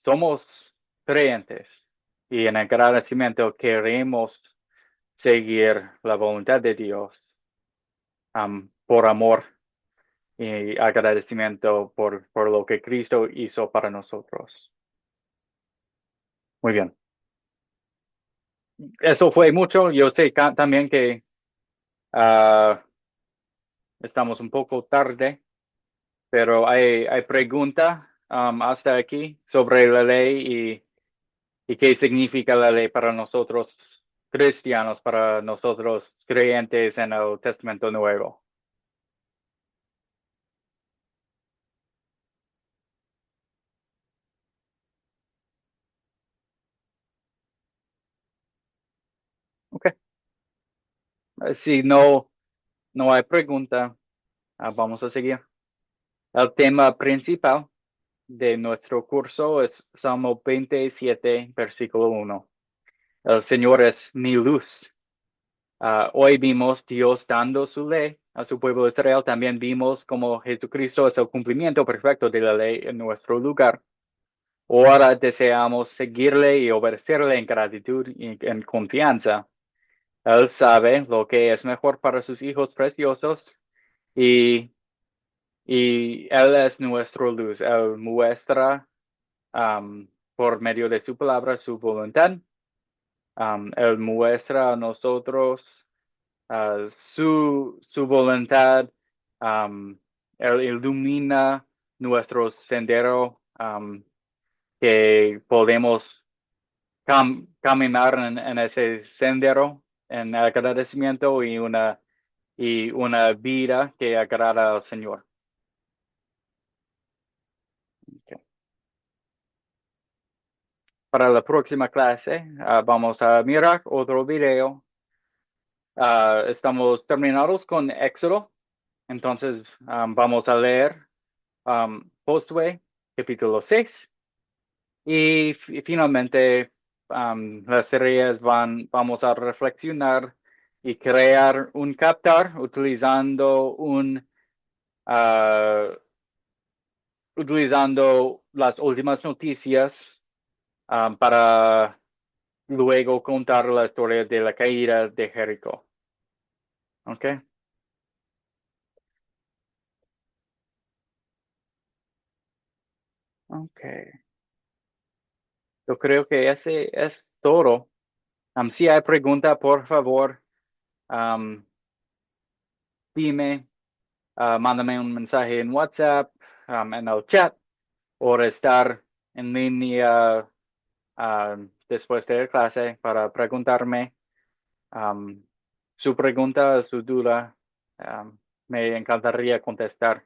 somos creyentes y en agradecimiento queremos seguir la voluntad de Dios, por amor y agradecimiento por lo que Cristo hizo para nosotros. Muy bien. Eso fue mucho. Yo sé también que estamos un poco tarde. Pero hay pregunta hasta aquí sobre la ley y qué significa la ley para nosotros cristianos, para nosotros creyentes en el Testamento Nuevo. Ok. Si no hay pregunta, vamos a seguir. El tema principal de nuestro curso es Salmo 27, versículo 1. El Señor es mi luz. Hoy vimos Dios dando su ley a su pueblo de Israel. También vimos cómo Jesucristo es el cumplimiento perfecto de la ley en nuestro lugar. Ahora deseamos seguirle y obedecerle en gratitud y en confianza. Él sabe lo que es mejor para sus hijos preciosos y Él es nuestra luz. Él muestra por medio de su palabra su voluntad. Él muestra a nosotros su voluntad. Él ilumina nuestro sendero que podemos caminar en ese sendero en agradecimiento y una vida que agrada al Señor. Okay. Para la próxima clase vamos a mirar otro video. Estamos terminados con Éxodo, entonces vamos a leer Josué capítulo 6 y finalmente las series vamos a reflexionar y crear un captar utilizando las últimas noticias para luego contar la historia de la caída de Jericó. ¿Ok? Ok. Yo creo que ese es todo. Si hay pregunta, por favor, dime, mándame un mensaje en WhatsApp, en el chat, o estar en línea después de la clase para preguntarme su pregunta, su duda. Me encantaría contestar.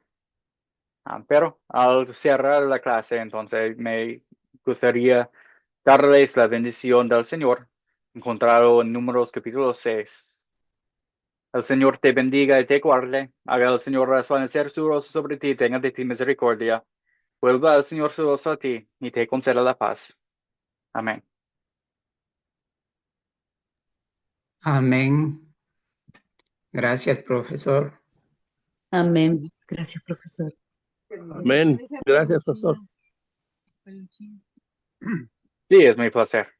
Pero al cerrar la clase, entonces me gustaría darles la bendición del Señor, encontrado en Números capítulo 6. El Señor te bendiga y te guarde. Haga el Señor resplandecer su rostro sobre ti y tenga de ti misericordia. Vuelva el Señor su rostro a ti y te conceda la paz. Amén. Amén. Gracias, profesor. Amén. Gracias, profesor. Amén. Gracias, pastor. Sí, es mi placer.